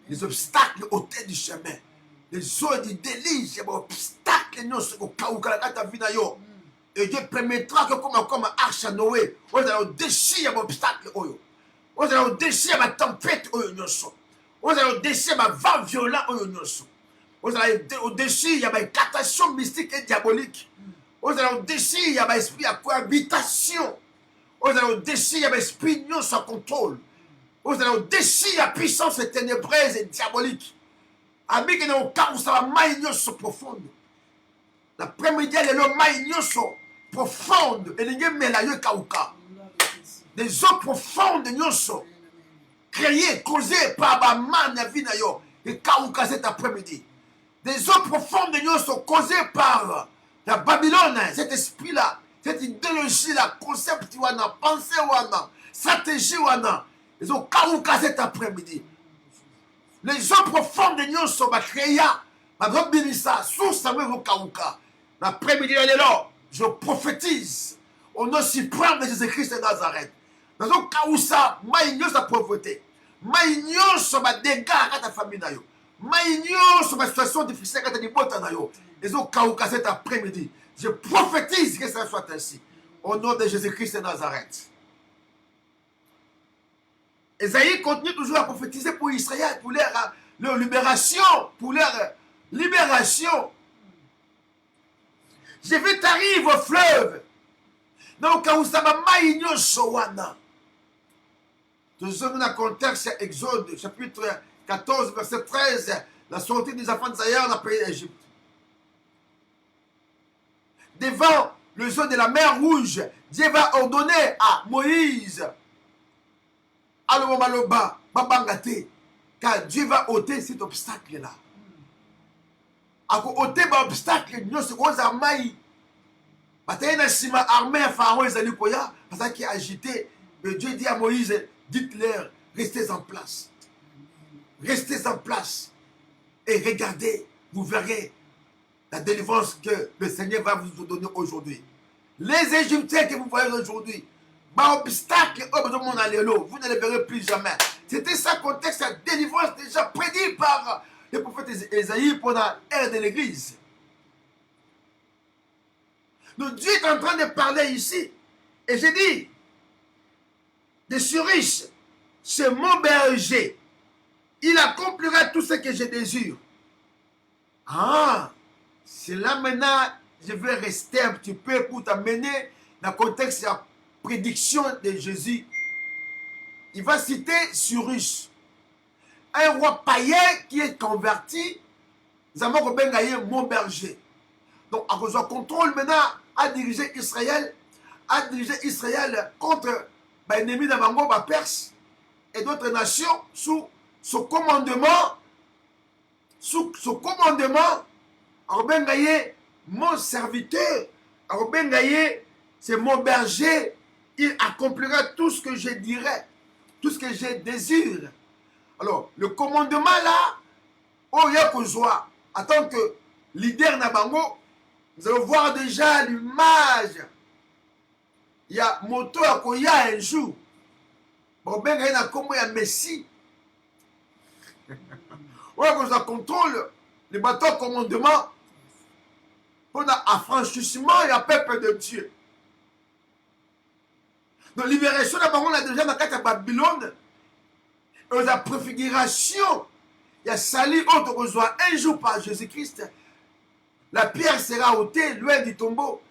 les obstacles au tête du chemin. Les eaux du délige, il y a des obstacles, et Dieu permettra que comme arche à Noé, on a déchiré les obstacles, on a déchiré la tempête, on a déchiré le vent violent, on a déchiré les catastrophes mystiques et diaboliques, on a déchiré l'esprit à cohabitation. On a déchiré l'esprit sans contrôle. On a déchiré la puissance ténébreuse et diabolique. Avec un cas où ça va maïgnos profonde. L'après-midi, il y a le maïgnos profonde. Et il y a le kauka. Des eaux profondes, créées, causées par la manne à Vinayo. Et kauka cet après-midi. Des eaux profondes, causées par la Babylone, cet esprit-là. Cette idéologie-là, concept, pensée, stratégie, ils ont kauka cet après-midi. Les eaux profondes de nous sont créées. Source de kauka. L'après-midi, elle est là. Je prophétise au nom suprême de Jésus-Christ de Nazareth. Dans un kausa, maïgnos la pauvreté. Maïgnos sur ma dégâts à ta famille. Maïgnos sur ma situation difficile à ta libota. Ils ont kauka cet après-midi. Je prophétise que ça soit ainsi. Au nom de Jésus-Christ de Nazareth. Esaïe continue toujours à prophétiser pour Israël, pour leur libération. Pour leur libération. Je vais t'arriver au fleuve. Donc, quand vous avez maïgno sowana. Nous sommes dans le contexte Exode, chapitre 14, verset 13. La sortie des enfants d'Israël dans le pays d'Égypte. Devant le zone de la mer Rouge, Dieu va ordonner à Moïse, Alomaloba, Babangate, car Dieu va ôter cet obstacle-là. À ôter l'obstacle, nous sommes aux armées. Bataille na sima armée à Pharaon et Zalikoya, parce qu'il a agité. Mais Dieu dit à Moïse, dites-leur, restez en place. Restez en place. Et regardez, vous verrez la délivrance que le Seigneur va vous donner aujourd'hui. Les Égyptiens que vous voyez aujourd'hui, obstacle, vous ne les verrez plus jamais. C'était ça le contexte, la délivrance déjà prédit par le prophète Esaïe pendant l'ère de l'Église. Donc Dieu est en train de parler ici. Et j'ai dit, je suis riche, c'est mon berger. Il accomplira tout ce que je désire. Ah, c'est là maintenant, je vais rester un petit peu pour t'amener dans le contexte de la prédiction de Jésus. Il va citer Cyrus, un roi païen qui est converti. Zamoko Bengaye, mon berger. Donc, à cause du contrôle maintenant, à diriger Israël contre l'ennemi de Bango, Perse et d'autres nations sous ce commandement. Sous ce commandement, Bengaye, mon serviteur, Bengaye, c'est mon berger, il accomplira tout ce que je dirai, tout ce que je désire. Alors, le commandement là, oh Yakozwa, en tant que leader Nabango, nous allons voir déjà l'image. Il y a moto à Koya un jour. Bon, ben, il y a comme un Messie. Ouais, quand ça contrôle les bateaux commandement. Pour l'affranchissement et la peuple de Dieu. Donc, libération d'abord, on a déjà dans la Babylone. Et la préfiguration, il y a sali autre reçoit un jour par Jésus-Christ. La pierre sera ôtée loin du tombeau.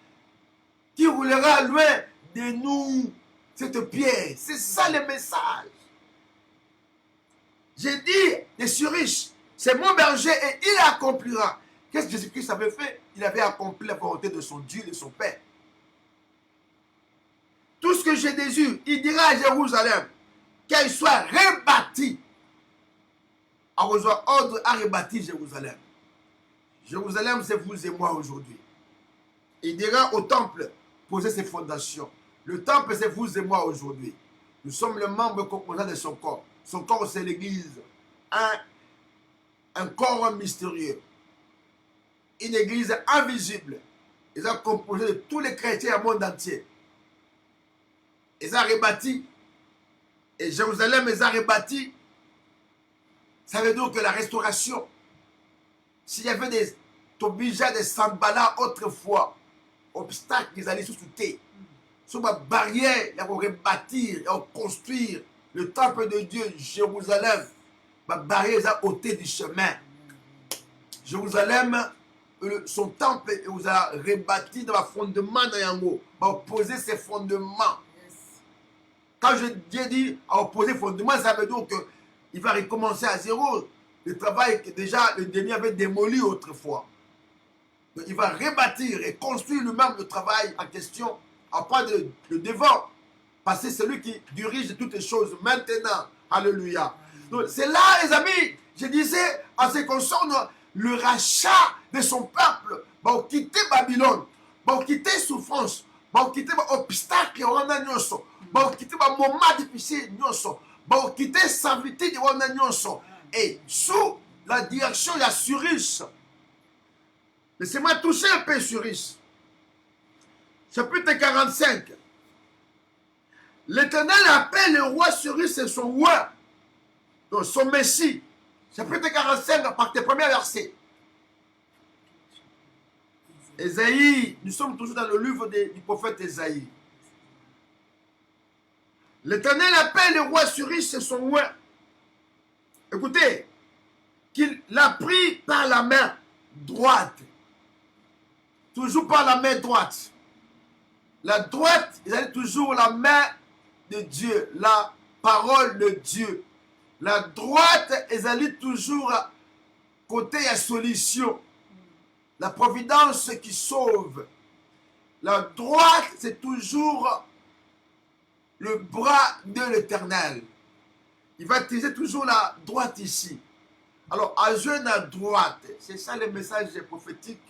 Qui roulera loin de nous cette pierre. C'est ça le message. J'ai dit, je suis riche. C'est mon berger et il accomplira. Qu'est-ce que Jésus-Christ avait fait? Il avait accompli la volonté de son Dieu et de son Père. Tout ce que je désire, il dira à Jérusalem qu'elle soit rebâtie. À reçoit ordre à rebâtir Jérusalem. Jérusalem, c'est vous et moi aujourd'hui. Il dira au temple, posez ses fondations. Le temple, c'est vous et moi aujourd'hui. Nous sommes les membres composants de son corps. Son corps, c'est l'Église. Un corps mystérieux. Une Église invisible. Ils sont composés de tous les chrétiens du monde entier. ils ont rebâti. Et Jérusalem, ils ont rebâti. Ça veut dire que la restauration, s'il y avait des Tobija, des Sambala autrefois, obstacles qu'ils allaient sous-souter, sur ma barrière, ils vont rebâtir, ils vont construire le temple de Dieu, Jérusalem. Ma barrière, ils ont ôté du chemin. Jérusalem, son temple, il vous a rebâti dans le fondement de Yango. Il va opposer ses fondements. Quand je dis à opposer fondements, ça veut dire qu'il va recommencer à zéro. Le travail que déjà le dernier avait démoli autrefois. Donc, il va rebâtir et construire lui-même le travail en question, à prendre le devant. Parce que c'est lui qui dirige toutes les choses maintenant. Alléluia. Donc c'est là, les amis, je disais, en ce qui concerne le rachat de son peuple, va quitter Babylone, va quitter souffrance, va quitter obstacle, va quitter moment difficile, va quitter servitude, et sous la direction de la Cyrus. Laissez-moi toucher un peu Cyrus. Chapitre 45. L'Éternel appelle le roi Cyrus et son roi, donc son Messie. Chapitre 45, à partir du premier verset. Ésaïe, nous sommes toujours dans le livre du prophète Ésaïe. L'Éternel appelle le roi Cyrus et son roi. Écoutez, qu'il l'a pris par la main droite. Toujours par la main droite. La droite, ils avaient toujours la main de Dieu, la parole de Dieu. La droite, ils allaient toujours côté la solution. La providence qui sauve. La droite, c'est toujours le bras de l'Éternel. Il va utiliser toujours la droite ici. Alors, à jeune à droite, c'est ça le message prophétique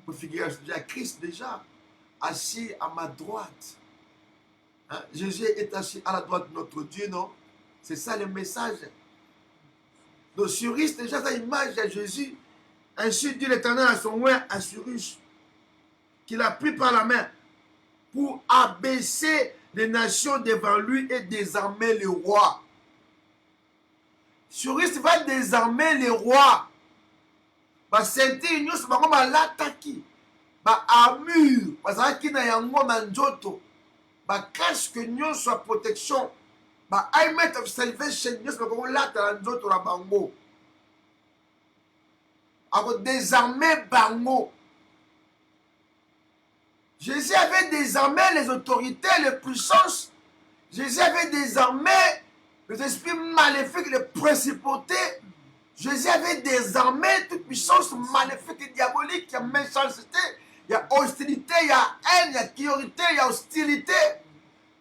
pour figurer à Christ déjà, assis à ma droite. Hein? Jésus est assis à la droite de notre Dieu, non? C'est ça le message. Donc, Cyrus, déjà, ça image de Jésus. Ainsi dit l'Éternel à son roi, à Cyrus, qu'il a pris par la main pour abaisser les nations devant lui et désarmer les rois. Cyrus va désarmer les rois. Basenti nyos bango malataki. Ba armure, bazaki na yango na nzoto. Ba casque nyos sa protection. Ba helmet of salvation nyos bango lata na nzoto na bango. Ako désarmer bango. Jésus avait désarmé les autorités, les puissances. Jésus avait désarmé les esprits maléfiques, les principautés. Jésus avait désarmé toute puissance maléfique et diabolique. Il y a méchanceté, il y a hostilité, il y a haine, il y a priorité, il y a hostilité.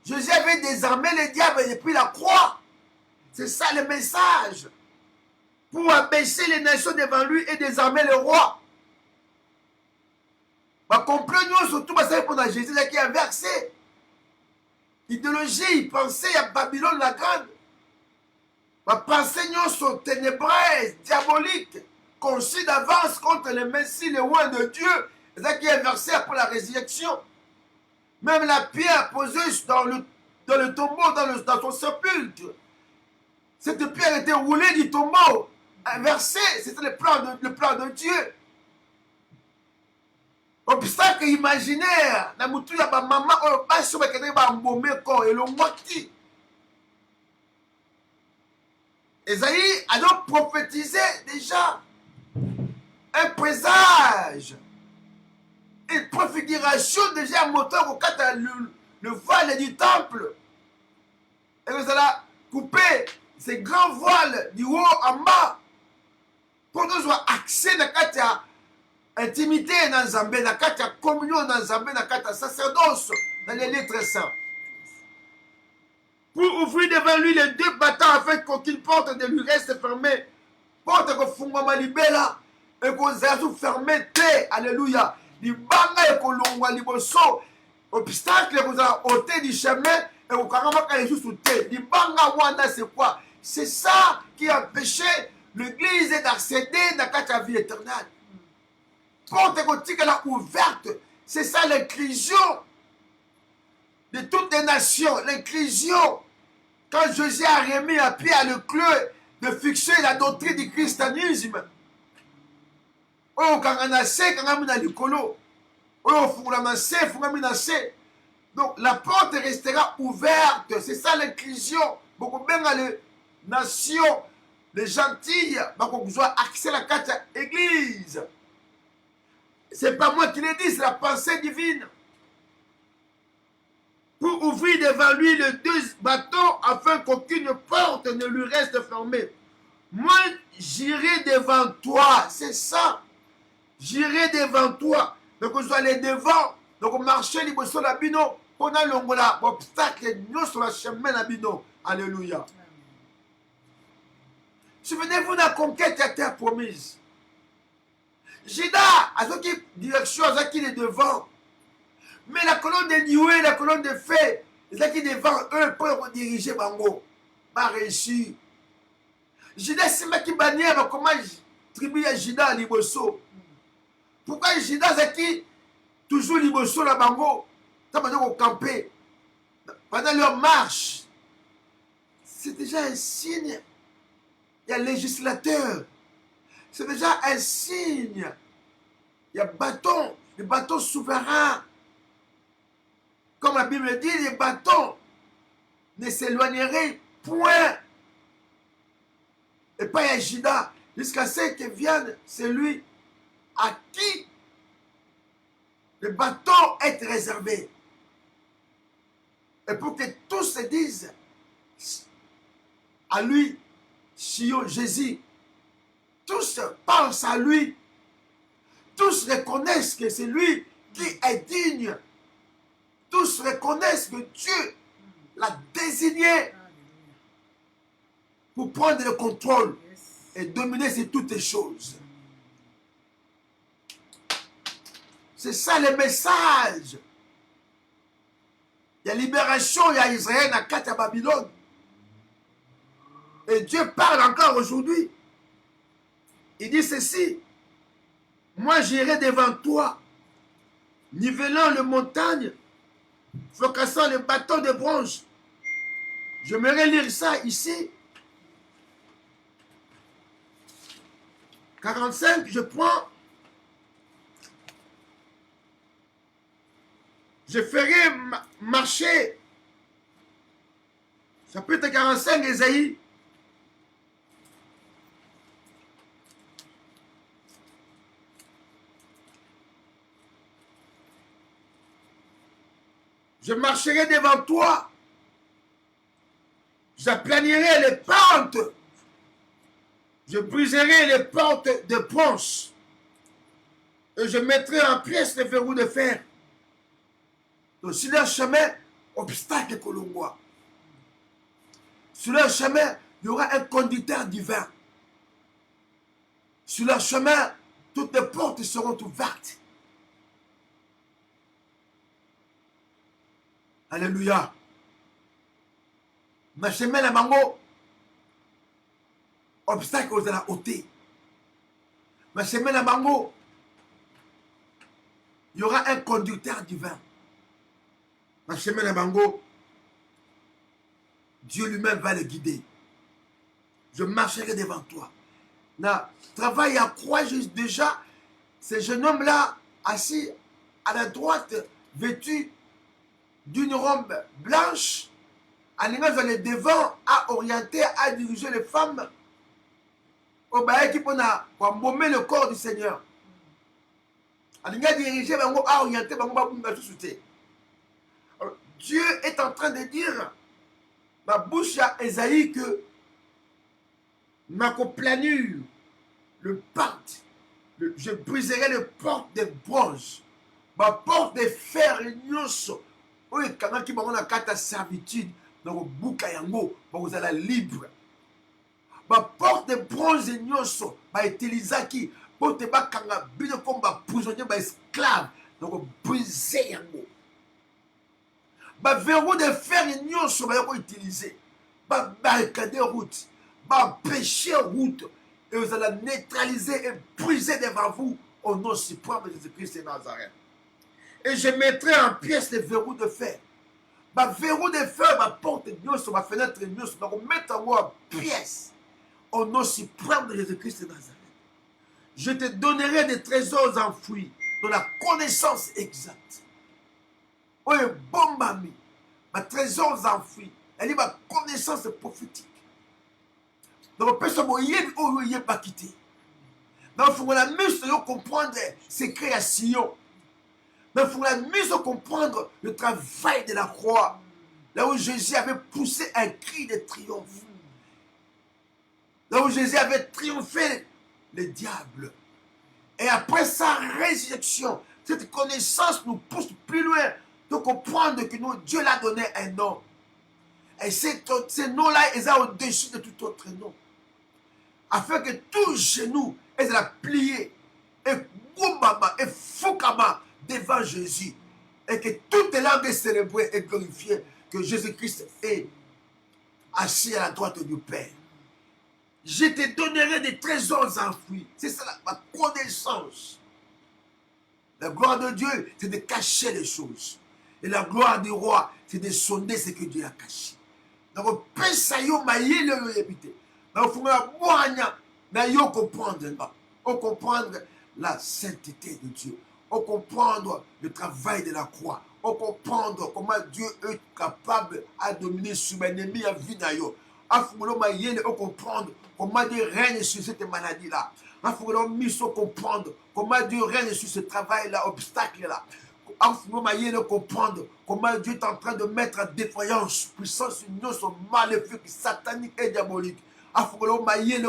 Jésus avait désarmé les diables depuis la croix. C'est ça le message. Pour abaisser les nations devant lui et désarmer le roi. Comprenons surtout pour Jésus qui a versé. Idéologie, pensée à Babylone la grande. Pensée sont ténébreuses, diaboliques, conçues d'avance contre le Messie, le roi de Dieu. C'est ça qui est versé pour la résurrection. Même la pierre posée dans le tombeau, dans son sépulcre. Cette pierre était roulée du tombeau. Inversée, c'était le plan de Dieu. Obstacle imaginaire, na mutu ya ba maman oyo baso ba kende ba mbomé ko elongwaki. Esaïe a donc prophétisé déjà un présage, une préfiguration déjà à moteur au cas le voile du temple. Et vous allez couper ces grands voiles du haut en bas pour nous avoir accès à la intimité dans Zambé, dans la communion dans Zambé, dans la sacerdoce, dans les lettres saints. Pour ouvrir devant lui les deux battants afin qu'aucune porte ne lui reste fermée. Porte que fungwa libela et que zazu fermé té. Alléluia. Libanga et kolongwa liboso. Obstacle que vous avez ôté du chemin et vous karamaka les sous té. Libanga wanda c'est quoi? C'est ça qui a empêché l'église d'accéder dans la vie éternelle. Porte que la ouverte, c'est ça l'inclusion. de toutes les nations, l'inclusion. Quand Jésus a remis à Pierre le clé de fixer la doctrine du christianisme, donc la porte restera ouverte. C'est ça l'inclusion. Beaucoup bien les nations, les gentils, ont accès à la carte église. C'est pas moi qui le dis, c'est la pensée divine. Pour ouvrir devant lui les deux bateaux afin qu'aucune porte ne lui reste fermée. Moi, j'irai devant toi. C'est ça. J'irai devant toi. Donc, je dois aller devant. Donc, marcher libre sur la bino. On a l'obstacle, nous sur le chemin la bino. Alléluia. Souvenez-vous de la conquête à terre promise. Jida, à ce qui direction, à ce qui est devant. Mais la colonne de nuée, la colonne de feu, c'est qui devant eux pour diriger Bango. Pas réussi. Jida, c'est ma qui bannière, comment tribu à Jida à Liboso. Pourquoi Jida, c'est qui toujours Liboso la Bango, ça va dire camper pendant leur marche. C'est déjà un signe. Il y a législateur. C'est déjà un signe. Il y a bâton, les bâtons souverains. Comme la Bible dit, les bâtons ne s'éloigneraient point. Et pas Jida, jusqu'à ce que vienne celui à qui le bâton est réservé. Et pour que tous se disent à lui, Sion, Jésus, tous pensent à lui, tous reconnaissent que c'est lui qui est digne. Tous reconnaissent que Dieu l'a désigné pour prendre le contrôle et dominer sur toutes les choses. C'est ça le message. Il y a libération, il y a Israël, il y a 4 à Babylone. Et Dieu parle encore aujourd'hui. Il dit ceci. Moi j'irai devant toi, nivelant les montagnes, fracassant les bâtons de bronze. J'aimerais lire ça ici. 45, je prends. Je ferai marcher. Chapitre 45, Ésaïe. Je marcherai devant toi. J'aplanirai les pentes. Je briserai les portes de bronze. Et je mettrai en pièces les verrous de fer. Donc, sur leur chemin, obstacle colombois. Sur leur chemin, il y aura un conducteur divin. Sur leur chemin, toutes les portes seront ouvertes. Alléluia. Ma chemin la mango, obstacle aux la ôté. Ma chemin la mango, il y aura un conducteur divin. Ma chemin la mango, Dieu lui-même va le guider. Je marcherai devant toi. Na travail à croix déjà, ce jeune homme-là, assis à la droite, vêtu d'une robe blanche, en dans le devant, à orienter, à diriger les femmes au bail qui peut embaumer le corps du Seigneur. En diriger, à orienter, Dieu est en train de dire, ma bouche à Esaïe, que ma planure, le pacte, je briserai les portes de bronze, ma porte de fer et nyonso. Oui, quand on a une servitude, donc bouka yango, vous allez libre. Ma porte de bronze et nyonso, ma utilisaki, pour te battre kanga, bien comme ma prisonnier, ma esclave, donc briser yango. Ma verrou de fer et nyonso, ma utiliser. Ma barricader route, ma pécher route, et vous allez neutraliser et briser devant vous au nom suprême de Jésus-Christ de Nazareth. Et je mettrai en pièces les verrous de fer. ma verrou de fer, ma porte nyonso, ma fenêtre nyonso, ma remettre en moi en pièces. Au nom suprême de Jésus-Christ de Nazareth. Je te donnerai des trésors enfouis dans la connaissance exacte. Oui, bon mami, ma trésors enfouis, elle dit ma connaissance prophétique. Donc, personne ne peut pas quitter. Donc, il faut la mise de comprendre ses créations. Donc, il faut la mise de comprendre le travail de la croix. Là où Jésus avait poussé un cri de triomphe. Là où Jésus avait triomphé le diable. Et après sa résurrection, cette connaissance nous pousse plus loin de comprendre que nous, Dieu l'a donné un nom. Et ce nom-là est au-dessus de tout autre nom. Afin que tout genou est la plié et goumama et foukama devant Jésus. Et que toute langue est célébrée et glorifiée que Jésus-Christ est assis à la droite du Père. Je te donnerai des trésors enfouis. C'est ça ma connaissance. La gloire de Dieu, c'est de cacher les choses. Et la gloire du roi, c'est de sonder ce que Dieu a caché. Donc, comprendre la sainteté de Dieu. Comprendre le travail de la croix. Comprendre comment Dieu est capable de dominer sur l'ennemi à vie d'ailleurs. Comprendre comment Dieu règne sur cette maladie-là. Il faut comprendre comment Dieu règne sur ce travail-là, obstacle-là. Il faut comprendre comment Dieu est en train de mettre en défaillance puissance union son maléfique, satanique et diabolique. Il faut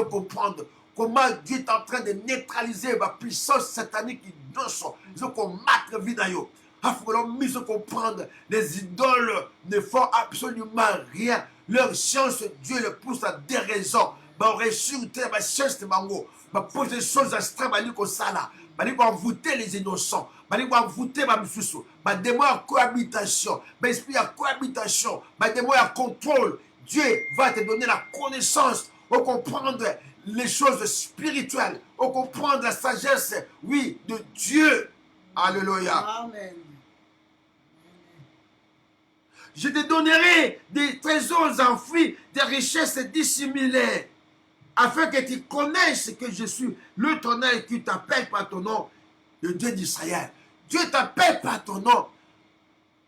comprendre comment Dieu est en train de neutraliser la puissance satanique qui il faut combattre vie d'ailleurs. Il faut comprendre les idoles ne font absolument rien. Leur science, Dieu les pousse à des raisons. On réussit ma science de mango. On pose des choses extrêmes. On va envoûter les innocents. On va envoûter ma moussou. On démon à cohabitation. On esprit à cohabitation. On démon à contrôle. Dieu va te donner la connaissance. On comprendre les choses spirituelles. On comprendre la sagesse, oui, de Dieu. Alléluia. Amen. Je te donnerai des trésors enfouis, des richesses dissimulées, afin que tu connaisses que je suis l'Éternel qui t'appelle par ton nom, le Dieu d'Israël. Dieu t'appelle par ton nom.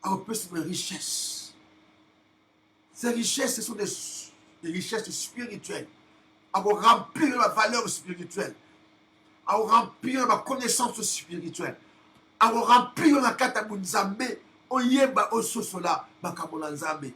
Alors, peu sur mes richesses. Ces richesses, ce sont des richesses spirituelles. Alors, remplir ma valeur spirituelle. Alors, remplir ma connaissance spirituelle. Alors, remplir ma katabunzambe. Oyeba ososola makambola nzambe.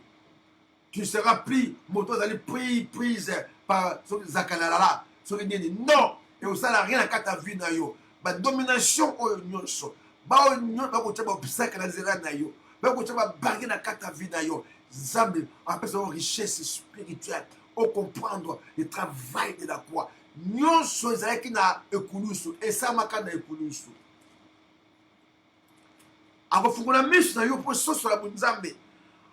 Tu seras pris, moto d'aller prise par Zakalala. Non, et au ça n'a rien à ta vie na yo. Ma domination au nyonso. Ba o nyon ba ko tshaba obstacle na zela na yo. Ba ko tshaba barrière na ta vie na yo. Nzambe appelle ça richesse spirituelle. Au comprendre le travail de la croix. Nyonso ezaki na ekulusu, esa makana ekulusu. Akofungola miso na yo po soso la bunzambe.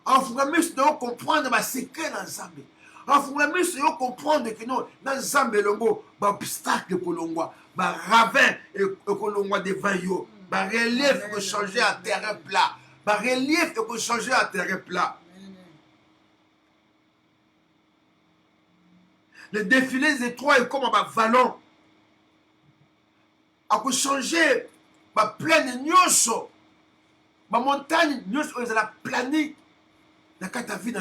Akofungola miso na yo comprendre ma secret na nzambe. Akofungola miso na yo comprendre que non na nzambe longo ba obstacle kolongwa, ba ravin kolongwa devant yo, ba relief ko changer à terrain plat, ba relief ko changer à terrain plat. Le défilé des trois est comme un vallon. Ako changer ba plaine nyonso. Ma montagne, nous sommes à la planète dans ta vie,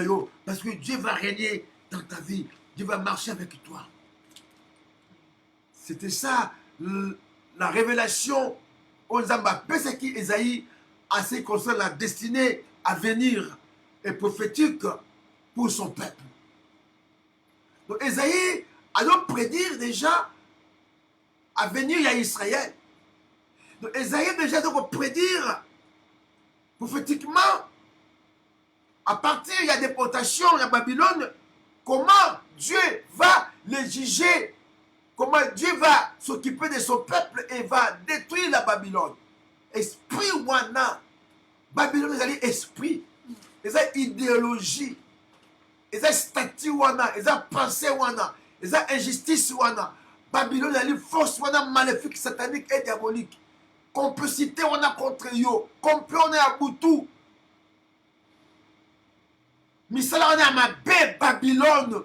parce que Dieu va régner dans ta vie. Dieu va marcher avec toi. C'était ça, la révélation aux Zamba. Ce qui Esaïe a ce qui concerne la destinée à venir et prophétique pour son peuple. Donc Esaïe a donc prédire déjà à venir à Israël. Donc Esaïe déjà donc prédire prophétiquement, à partir de la déportation à Babylone, comment Dieu va les juger, comment Dieu va s'occuper de son peuple et va détruire la Babylone. Esprit wana, Babylone est esprit, ils ont idéologie, ils ont statut wana, ils ont pensée wana, ils ont injustice wana. Babylone est force wana maléfique, satanique et diabolique. Complicité on a contre yo, complot on a à Boutou. misala wana ma bé Babylone.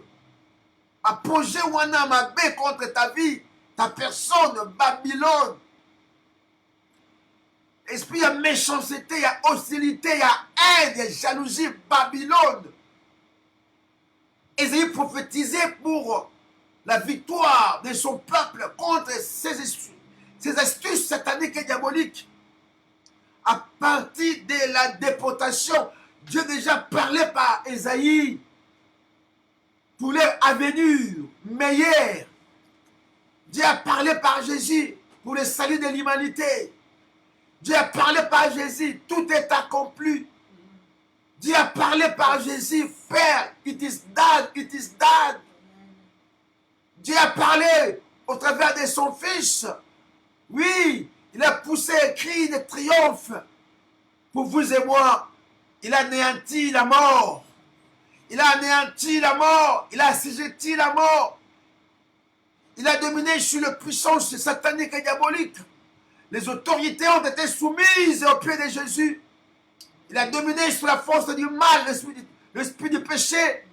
A projet wana ma bé contre ta vie, ta personne, Babylone. Esprit, il y a méchanceté, il y a hostilité, il y a haine, il y a jalousie, Babylone. Ésaïe prophétisait pour la victoire de son peuple contre ces astuces sataniques et diaboliques. À partir de la déportation, Dieu déjà parlait par Ésaïe pour leur avenir meilleur. Dieu a parlé par Jésus pour le salut de l'humanité. Dieu a parlé par Jésus, tout est accompli. Dieu a parlé par Jésus, Père, it is done, it is done. Dieu a parlé au travers de son Fils. Oui, il a poussé un cri de triomphe pour vous et moi. Il a anéanti la mort. Il a anéanti la mort. Il a assujetti la mort. Il a dominé sur les puissances sataniques et diaboliques. Les autorités ont été soumises au pied de Jésus. Il a dominé sur la force du mal, l'esprit du péché.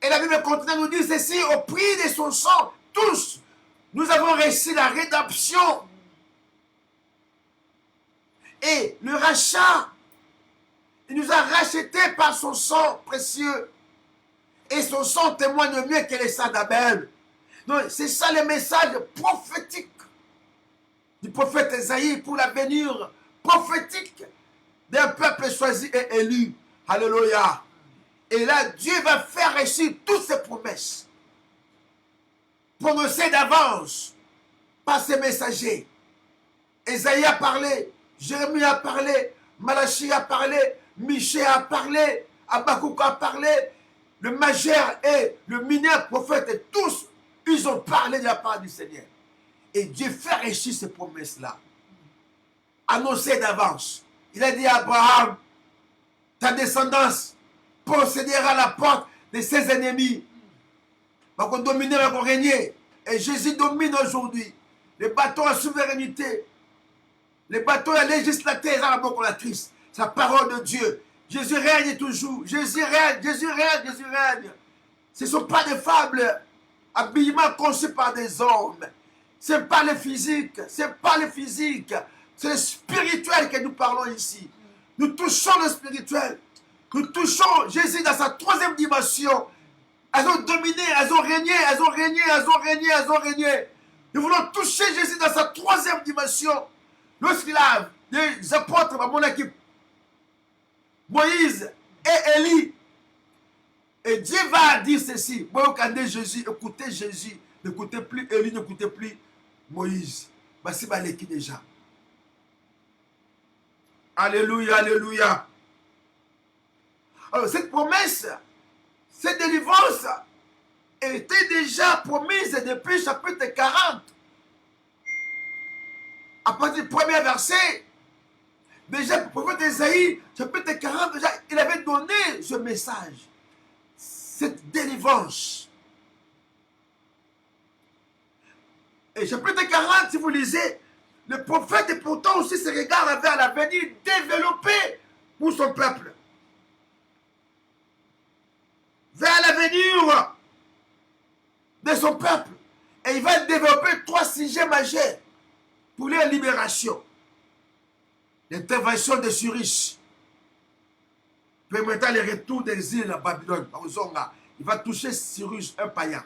Et la Bible continue à nous dire ceci, au prix de son sang, tous, nous avons réussi la rédemption. Et le rachat, il nous a rachetés par son sang précieux. Et son sang témoigne mieux que les sang d'Abel. Donc c'est ça le message prophétique du prophète Ésaïe pour l'avenir prophétique d'un peuple choisi et élu. Alléluia. Et là, Dieu va faire réussir toutes ses promesses. Prononcées d'avance par ses messagers. Ésaïe a parlé, Jérémie a parlé, Malachie a parlé, Michée a parlé, Habakkuk a parlé, le majeur et le mineur prophète, et tous, ils ont parlé de la part du Seigneur. Et Dieu fait réussir ces promesses-là. Annoncées d'avance. Il a dit à Abraham, ta descendance possédera la porte de ses ennemis. Va qu'on domine, va qu'on régner. Et Jésus domine aujourd'hui. Les bâtons à souveraineté. Les bâtons à législateur, c'est la parole de Dieu. Jésus règne toujours. Jésus règne, Jésus règne, Jésus règne. Ce ne sont pas des fables, habillement conçus par des hommes. Ce n'est pas le physique, c'est pas le physique. C'est le spirituel que nous parlons ici. Nous touchons le spirituel. Nous touchons Jésus dans sa troisième dimension. Elles ont dominé, elles ont régné, elles ont régné, elles ont régné, elles ont régné. Nous voulons toucher Jésus dans sa troisième dimension. Lorsqu'il a des apôtres dans mon équipe, Moïse et Élie, et Dieu va dire ceci. Regardez Jésus, écoutez Jésus, n'écoutez plus Élie, n'écoutez plus Moïse. Voici l'équipe déjà. Alléluia, alléluia. Alors cette promesse, cette délivrance était déjà promise depuis chapitre 40. À partir du premier verset, déjà le prophète Ésaïe, chapitre 40, déjà, il avait donné ce message, cette délivrance. Et chapitre 40, si vous lisez, le prophète et pourtant aussi se regarde vers l'avenir développé pour son peuple. Vers l'avenir de son peuple. Et il va développer 3 sujets majeurs pour leur libération. L'intervention des Cyrus, permettant le retour des îles à Babylone. Il va toucher Cyrus, un païen,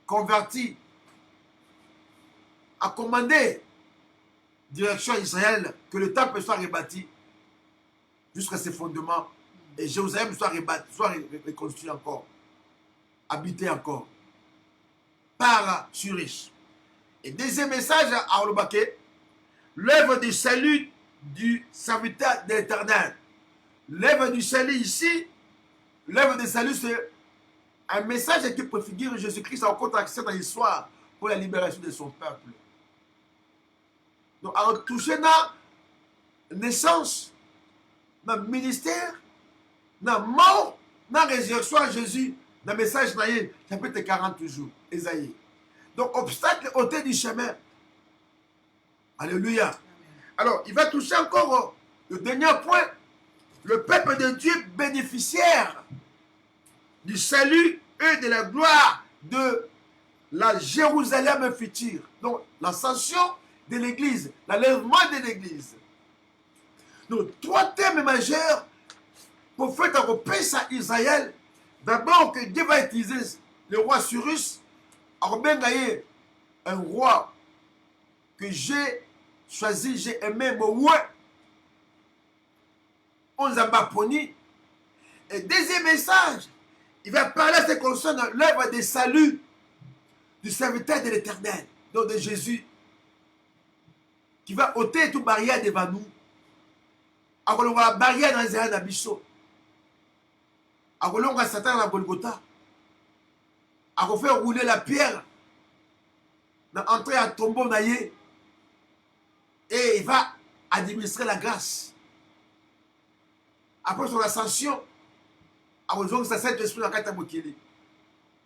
converti, à commander direction Israël, que le temple soit rebâti jusqu'à ses fondements et Jérusalem soit rebâti, soit reconstruit encore, habité encore par Cyrus. Et deuxième message à Olobake, l'œuvre du salut du serviteur de l'Éternel. L'œuvre du salut ici, l'œuvre du salut, c'est un message qui préfigure Jésus-Christ en contraction dans l'histoire pour la libération de son peuple. Donc, à toucher dans la naissance, dans le ministère, dans la mort, dans la résurrection à Jésus, dans le message d'Aïe, chapitre 40 toujours, Ésaïe. Donc, obstacle ôté du chemin. Alléluia. Alors, il va toucher encore le dernier point le peuple de Dieu bénéficiaire du salut et de la gloire de la Jérusalem future. Donc, l'ascension de l'Église, l'enlèvement de l'Église. Donc, trois thèmes majeurs pour faire un repêche à Israël. D'abord, que Dieu va utiliser le roi Cyrus, un roi que j'ai choisi, j'ai aimé, on Zambaponi. Et deuxième message, il va parler à ce qui concerne l'œuvre de salut du serviteur de l'Éternel, donc de Jésus, qui va ôter toute barrière devant nous. Alors, on va barrière dans les airs d'Abisso. Alors, on va Satan dans la Golgotha. Alors, on fait rouler la pierre, entrer à tombeau naïe, et il va administrer la grâce. Après son ascension, alors, on va Saint-Esprit dans Kata Mokili.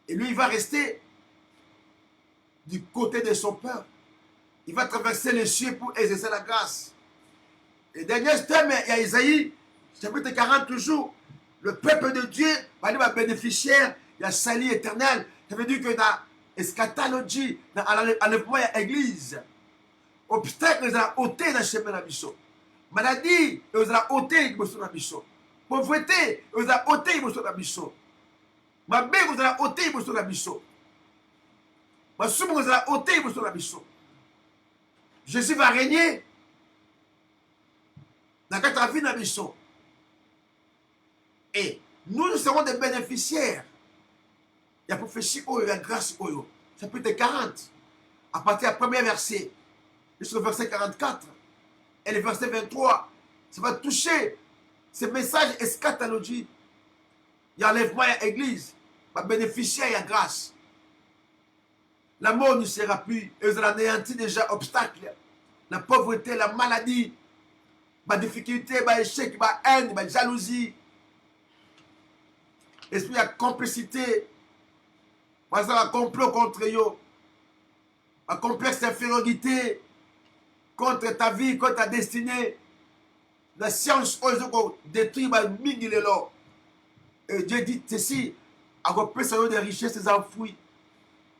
Et lui, il va rester du côté de son peuple. Il va traverser les cieux pour exercer la grâce. Et dernier thème, il y a Isaïe, chapitre 40 toujours. Le peuple de Dieu va bénéficier de la salut éternel. Ça veut dire que dans l'eschatologie, dans l'enlèvement, il y a l'église. Obstacle, ils ont ôté dans le chemin de la mission. Maladie, ils ont ôté dans la mission. Pauvreté, ils ont ôté dans la mission. Ma belle, ils ont ôté dans la mission. Ma somme, ils ont ôté dans la mission. Jésus va régner dans la vie de la mission. Et nous serons des bénéficiaires. Il y a prophétie, il y a grâce. Chapitre 40, à partir du premier verset, jusqu'au verset 44, et le verset 23, ça va toucher ce message eschatologie. Il y a enlèvement, il y a église, il y a bénéficiaire, il y a grâce. La mort ne sera plus, et vous allez anéantir déjà obstacle. La pauvreté, la maladie, la difficulté, l'échec, la haine, la jalousie. L'esprit de complicité, un complot contre eux, un complexe d'infériorité contre ta vie, contre ta destinée. La science, détruit les lois. Et Dieu dit ceci, à représentation des richesses enfouies.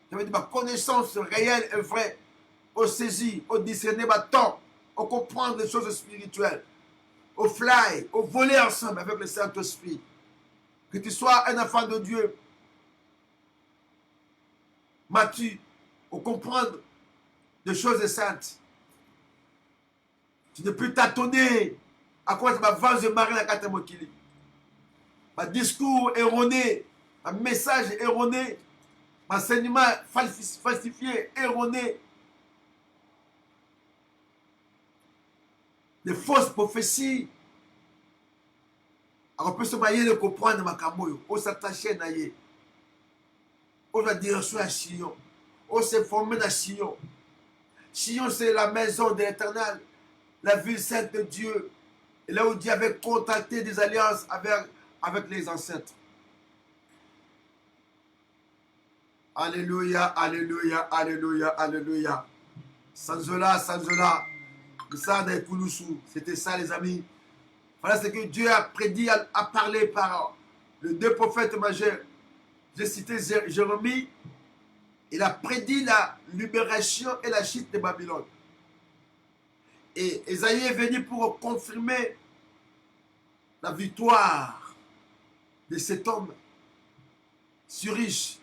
Ça veut dire ma connaissance réelle et vraie, au saisir, au discerner, ma temps, au comprendre les choses spirituelles, au fly, au voler ensemble avec le Saint-Esprit. Que tu sois un enfant de Dieu, mature, au comprendre des choses saintes. Tu ne peux tâtonner à cause de ma vase de marine à Katamokili. Ma discours erroné, ma message erroné, ma enseignement falsifié, erroné. Les fausses prophéties. Alors, on peut se marier de comprendre ma camoyo. On s'attacher à y. On va dire sur la Sion. On s'est formé dans Sion. Sion, c'est la maison de l'Éternel, la ville sainte de Dieu. Et là où Dieu avait contracté des alliances avec les ancêtres. Alléluia, alléluia, alléluia, alléluia. Sanzola, Sanzola. C'était ça, les amis. Voilà ce que Dieu a prédit, a parlé par les deux prophètes majeurs. J'ai cité Jérémie. Il a prédit la libération et la chute de Babylone. Et Esaïe est venu pour confirmer la victoire de cet homme Cyrus,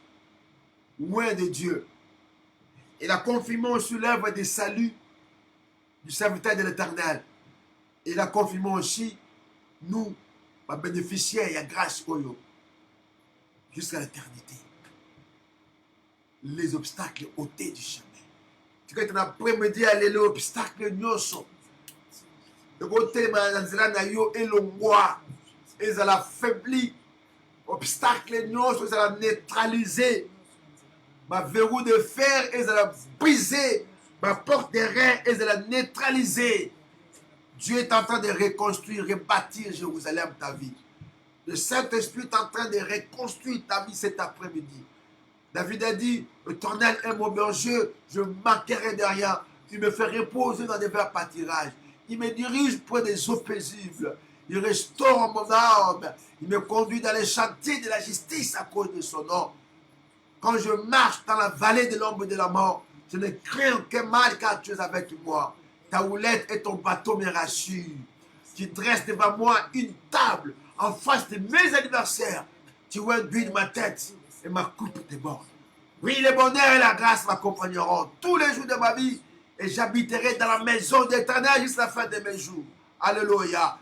loin de Dieu. Et la confirmé aussi l'œuvre de salut du serviteur de l'Éternel. Et la confirmé aussi, nous, va bénéficier de la grâce jusqu'à l'éternité. Les obstacles ôtés du chemin. Tu peux être après-midi aller les obstacles nyoso. Le côté manzila na yo et le moi, ils ont affaibli. Obstacles nyoso, ils ont neutralisé. Ma verrou de fer, ils ont brisé. Ma porte de rein, ils ont neutralisé. Dieu est en train de reconstruire, rebâtir Jérusalem, ta vie. Le Saint-Esprit est en train de reconstruire ta vie cet après-midi. David a dit, l'Éternel est mon berger, je ne manquerai de rien. Il me fait reposer dans des verts pâtirages. Il me dirige près des eaux paisibles. Il restaure mon âme. Il me conduit dans les chantiers de la justice à cause de son nom. Quand je marche dans la vallée de l'ombre de la mort, je ne crains aucun mal car tu es avec moi. Ta houlette et ton bateau me rassurent. Tu dresses devant moi une table en face de mes adversaires. Tu induis ma tête et ma coupe déborde. Oui, le bonheur et la grâce m'accompagneront tous les jours de ma vie et j'habiterai dans la maison de l'Éternel jusqu'à la fin de mes jours. Alléluia.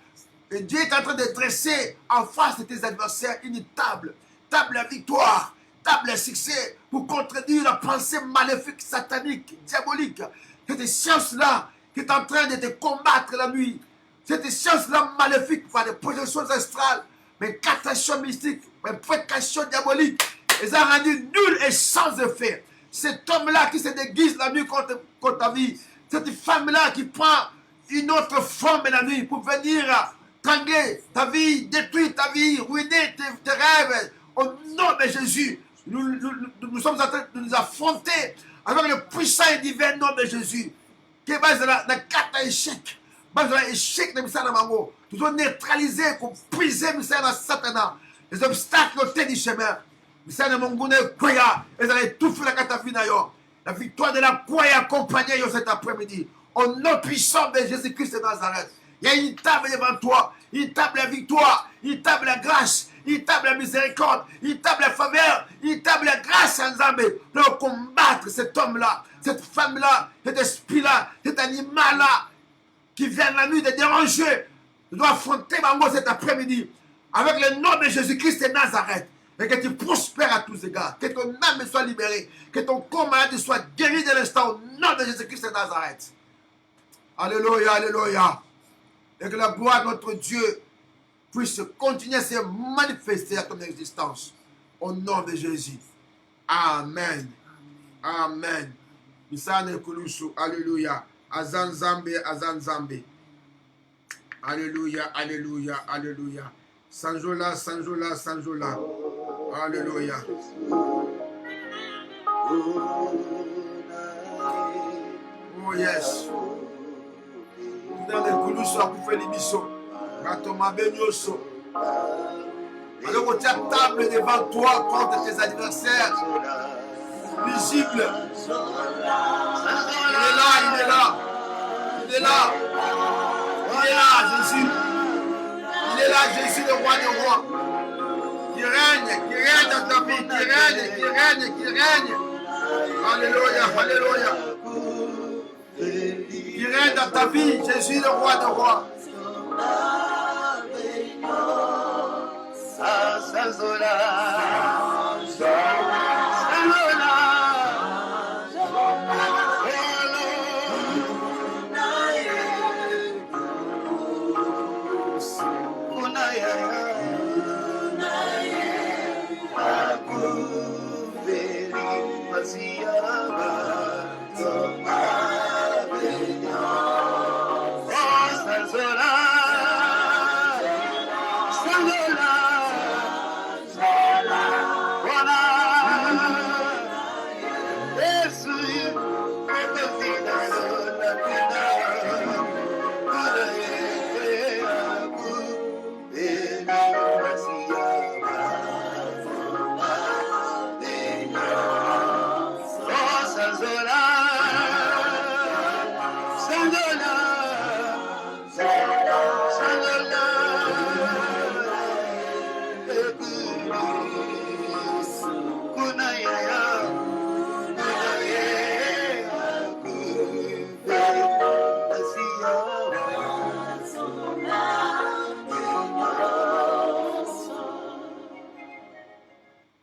Et Dieu est en train de dresser en face de tes adversaires une table. Table à victoire, table à succès pour contredire la pensée maléfique, satanique, diabolique. Cette science-là qui est en train de te combattre la nuit. Cette science-là maléfique par des projections astrales, mes captations mystiques, mes précautions diaboliques, les a rendus nuls et sans effet. Cet homme-là qui se déguise la nuit contre ta vie, cette femme-là qui prend une autre forme la nuit pour venir tangler ta vie, détruire ta vie, ruiner tes rêves. Au nom de Jésus, nous sommes en train de nous affronter avec le puissant et divin nom de Jésus. Qui est basé dans la carte à échec. Basé dans l'échec de Missana Mango. Nous devons neutraliser, pour briser Missana Satana. Les obstacles au thé du chemin. Missana Mango ne Koya. Ils allaient tout faire la carte à finayo. La victoire de la Koya accompagnée cet après-midi. Au nom puissant de Jésus-Christ de Nazareth. Il y a une table devant toi. Une table à victoire. Une table à grâce. Une table à miséricorde. Une table à faveur. Une table à grâce en Zambé. Pour combattre cet homme-là. Cette femme-là, cet esprit-là, cet animal-là, qui vient la nuit de déranger, nous devons affronter Bango cet après-midi, avec le nom de Jésus-Christ de Nazareth, et que tu prospères à tous égards, que ton âme soit libérée, que ton corps malade soit guéri de l'instant, au nom de Jésus-Christ de Nazareth. Alléluia, alléluia. Et que la gloire de notre Dieu puisse continuer à se manifester à ton existence, au nom de Jésus. Amen. Amen. Misane Kulusu, alléluia. Azan Zambe, Azan Zambe. Alléluia, alléluia, alléluia. Sanjola, Sanjola, Sanjola. Alléluia. Oh yes. Misane Kulusu, Akufeli Biso. Gatoma Benyoso. Alors, tu as table devant toi contre tes adversaires. Visible. Il est là, il est là. Il est là. Il est là, Jésus. Il est là, Jésus, le roi des rois. Qui règne dans ta vie, qui règne. Alléluia, alléluia. Qui règne dans ta vie, Jésus, le roi des rois.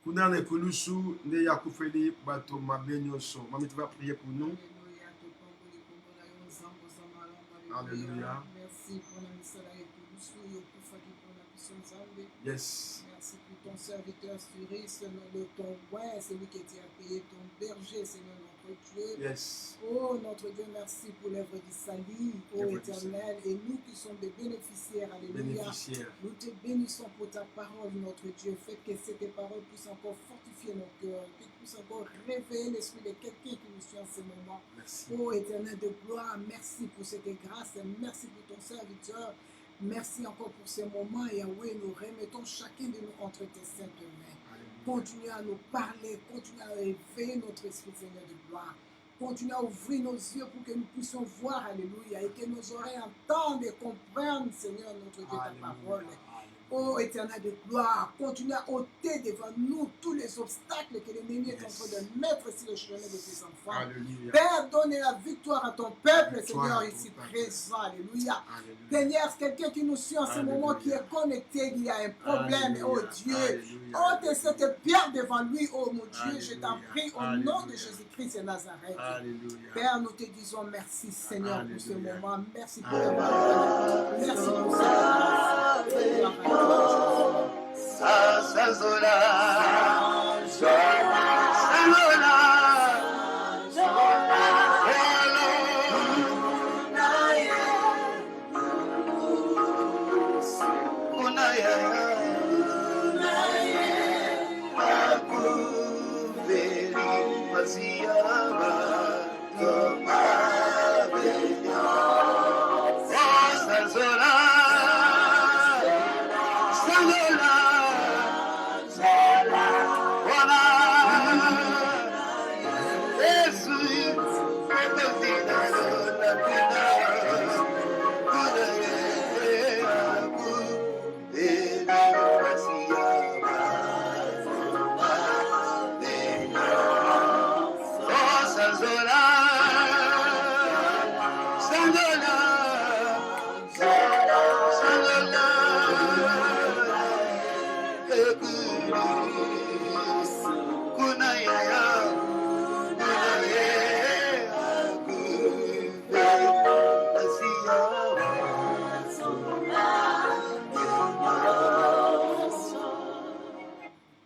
Kunane Kulusu, ne Yakufeli, Bato Mabenyoso. Mamie, tu vas prier pour nous. Alléluia. Merci pour la mission et Yes. Merci pour ton serviteur Cyril, ton roi, celui qui t'a payé, ton berger, Seigneur notre Dieu. Yes. Oh notre Dieu, merci pour l'œuvre du salut, ô Éternel, et nous qui sommes des bénéficiaires, alléluia. Nous te bénissons pour ta parole, notre Dieu. Fais que cette parole puisse encore fortifier nos cœurs, qu'elle puisse encore réveiller l'esprit de quelqu'un qui nous suit en ce moment. Merci. Ô Éternel de gloire, merci pour cette grâce, merci pour ton serviteur. Merci encore pour ces moments, Yahweh. Nous remettons chacun de nous entre tes saintes mains. Continue à nous parler, continue à éveiller notre esprit, Seigneur de gloire. Continue à ouvrir nos yeux pour que nous puissions voir, alléluia, et que nos oreilles entendent et comprennent, Seigneur, notre Dieu, ta parole. Ô Éternel de gloire, continue à ôter devant nous tous les obstacles que l'ennemi est en train de mettre sur le chemin de tes enfants. Alléluia. Père, donne la victoire à ton peuple, Victoire Seigneur, à ton ici peuple. présent. Alléluia. Alléluia. Seigneur, quelqu'un qui nous suit en ce moment, qui est connecté, il y a un problème, oh Dieu. Alléluia. Ôte cette pierre devant lui, oh mon Dieu, je t'en Alléluia. prie, au Alléluia. nom de Jésus-Christ de Nazareth. Alléluia. Père, nous te disons merci, Seigneur, pour ce Alléluia. moment. Merci pour le moment. Merci pour cette grâce. Gloire à toi, Jésus.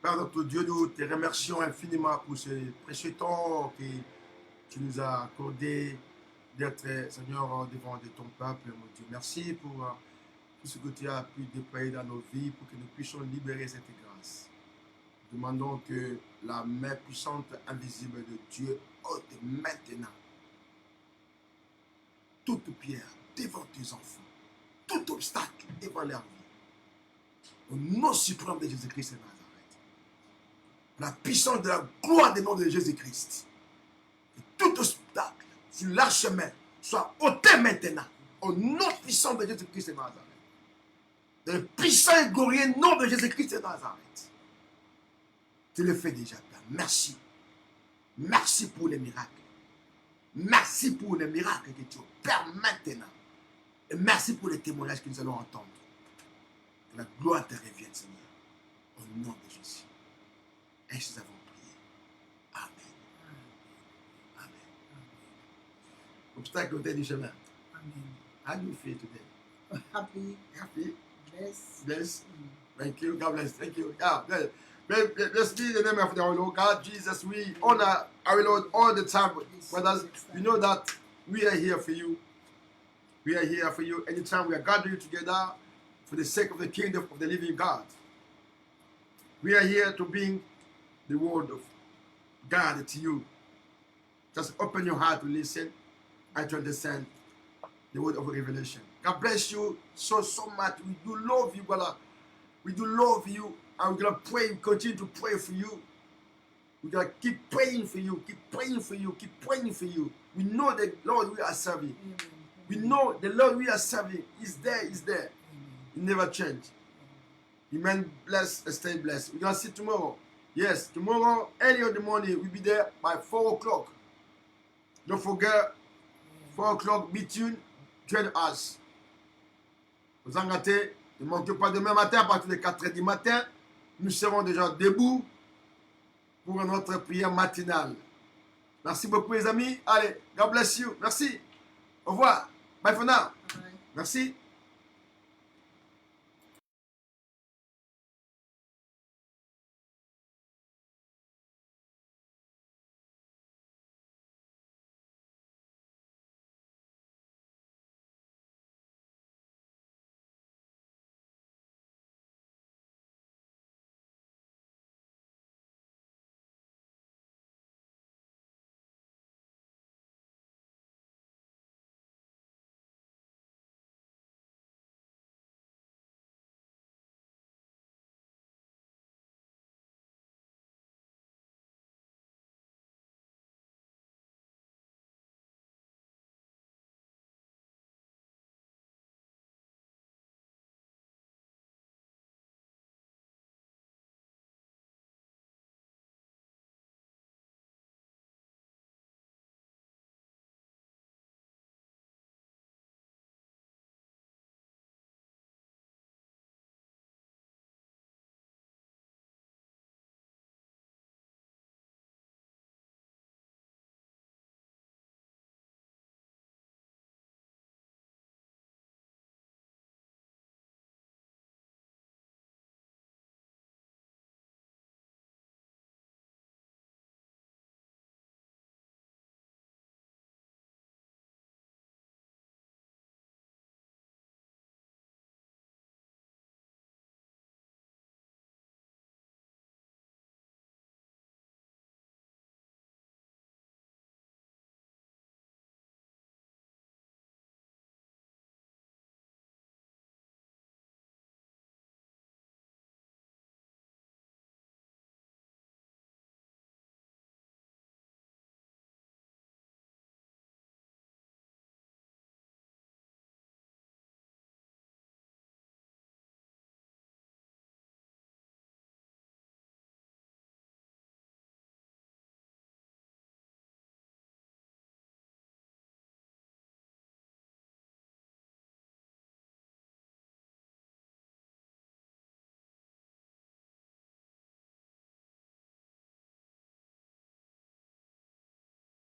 Père notre Dieu, nous te remercions infiniment pour ce précieux temps que tu nous as accordé d'être, Seigneur, devant de ton peuple, mon Dieu. Merci pour tout ce que tu as pu déployer dans nos vies pour que nous puissions libérer cette grâce. Nous demandons que la main puissante, invisible de Dieu ôte maintenant toute pierre devant tes enfants, tout obstacle devant leur vie. Au nom suprême de Jésus-Christ de Nazareth. La puissance de la gloire du nom de Jésus-Christ. Que tout obstacle sur leur chemin soit ôté maintenant. Au nom puissant de Jésus-Christ de Nazareth. Dans le puissant et glorieux nom de Jésus-Christ de Nazareth. Tu le fais déjà, Père. Merci. Merci pour les miracles. Merci pour les miracles que tu opères maintenant. Et merci pour les témoignages que nous allons entendre. Que la gloire te revienne, Seigneur. Au nom de Jésus. Ainsi nous avons prié. Amen. Amen. Obstacle au du chemin. Amen. How do you feel today? Happy, Happy? blessed. Blessed? Thank you. God bless. Thank you. Yeah. Blessed be the name of our Lord God. Jesus, we honor our Lord all the time. Brothers, you know that we are here for you. We are here for you. Anytime we are gathering together for the sake of the kingdom of the living God. We are here to bring the word of God to you. Just open your heart to listen and to understand the word of revelation. God bless you so much. We do love you, brother. We do love you. And we're going to pray, continue to pray for you. We're going to keep praying for you, keep praying for you, keep praying for you. We know the Lord we are serving. We know the Lord we are serving is there, is there. He never change. Remain blessed and stay blessed. We're going to see tomorrow. Yes, tomorrow, early in the morning, we'll be there by 4 o'clock. Don't forget, 4 o'clock, be tuned, join us. Vous en gâtez, ne manquez pas demain matin, à partir de 4 h du matin, nous serons déjà debout pour notre prière matinale. Merci beaucoup les amis. Allez, God bless you. Merci. Au revoir. Bye for now. Bye. Merci.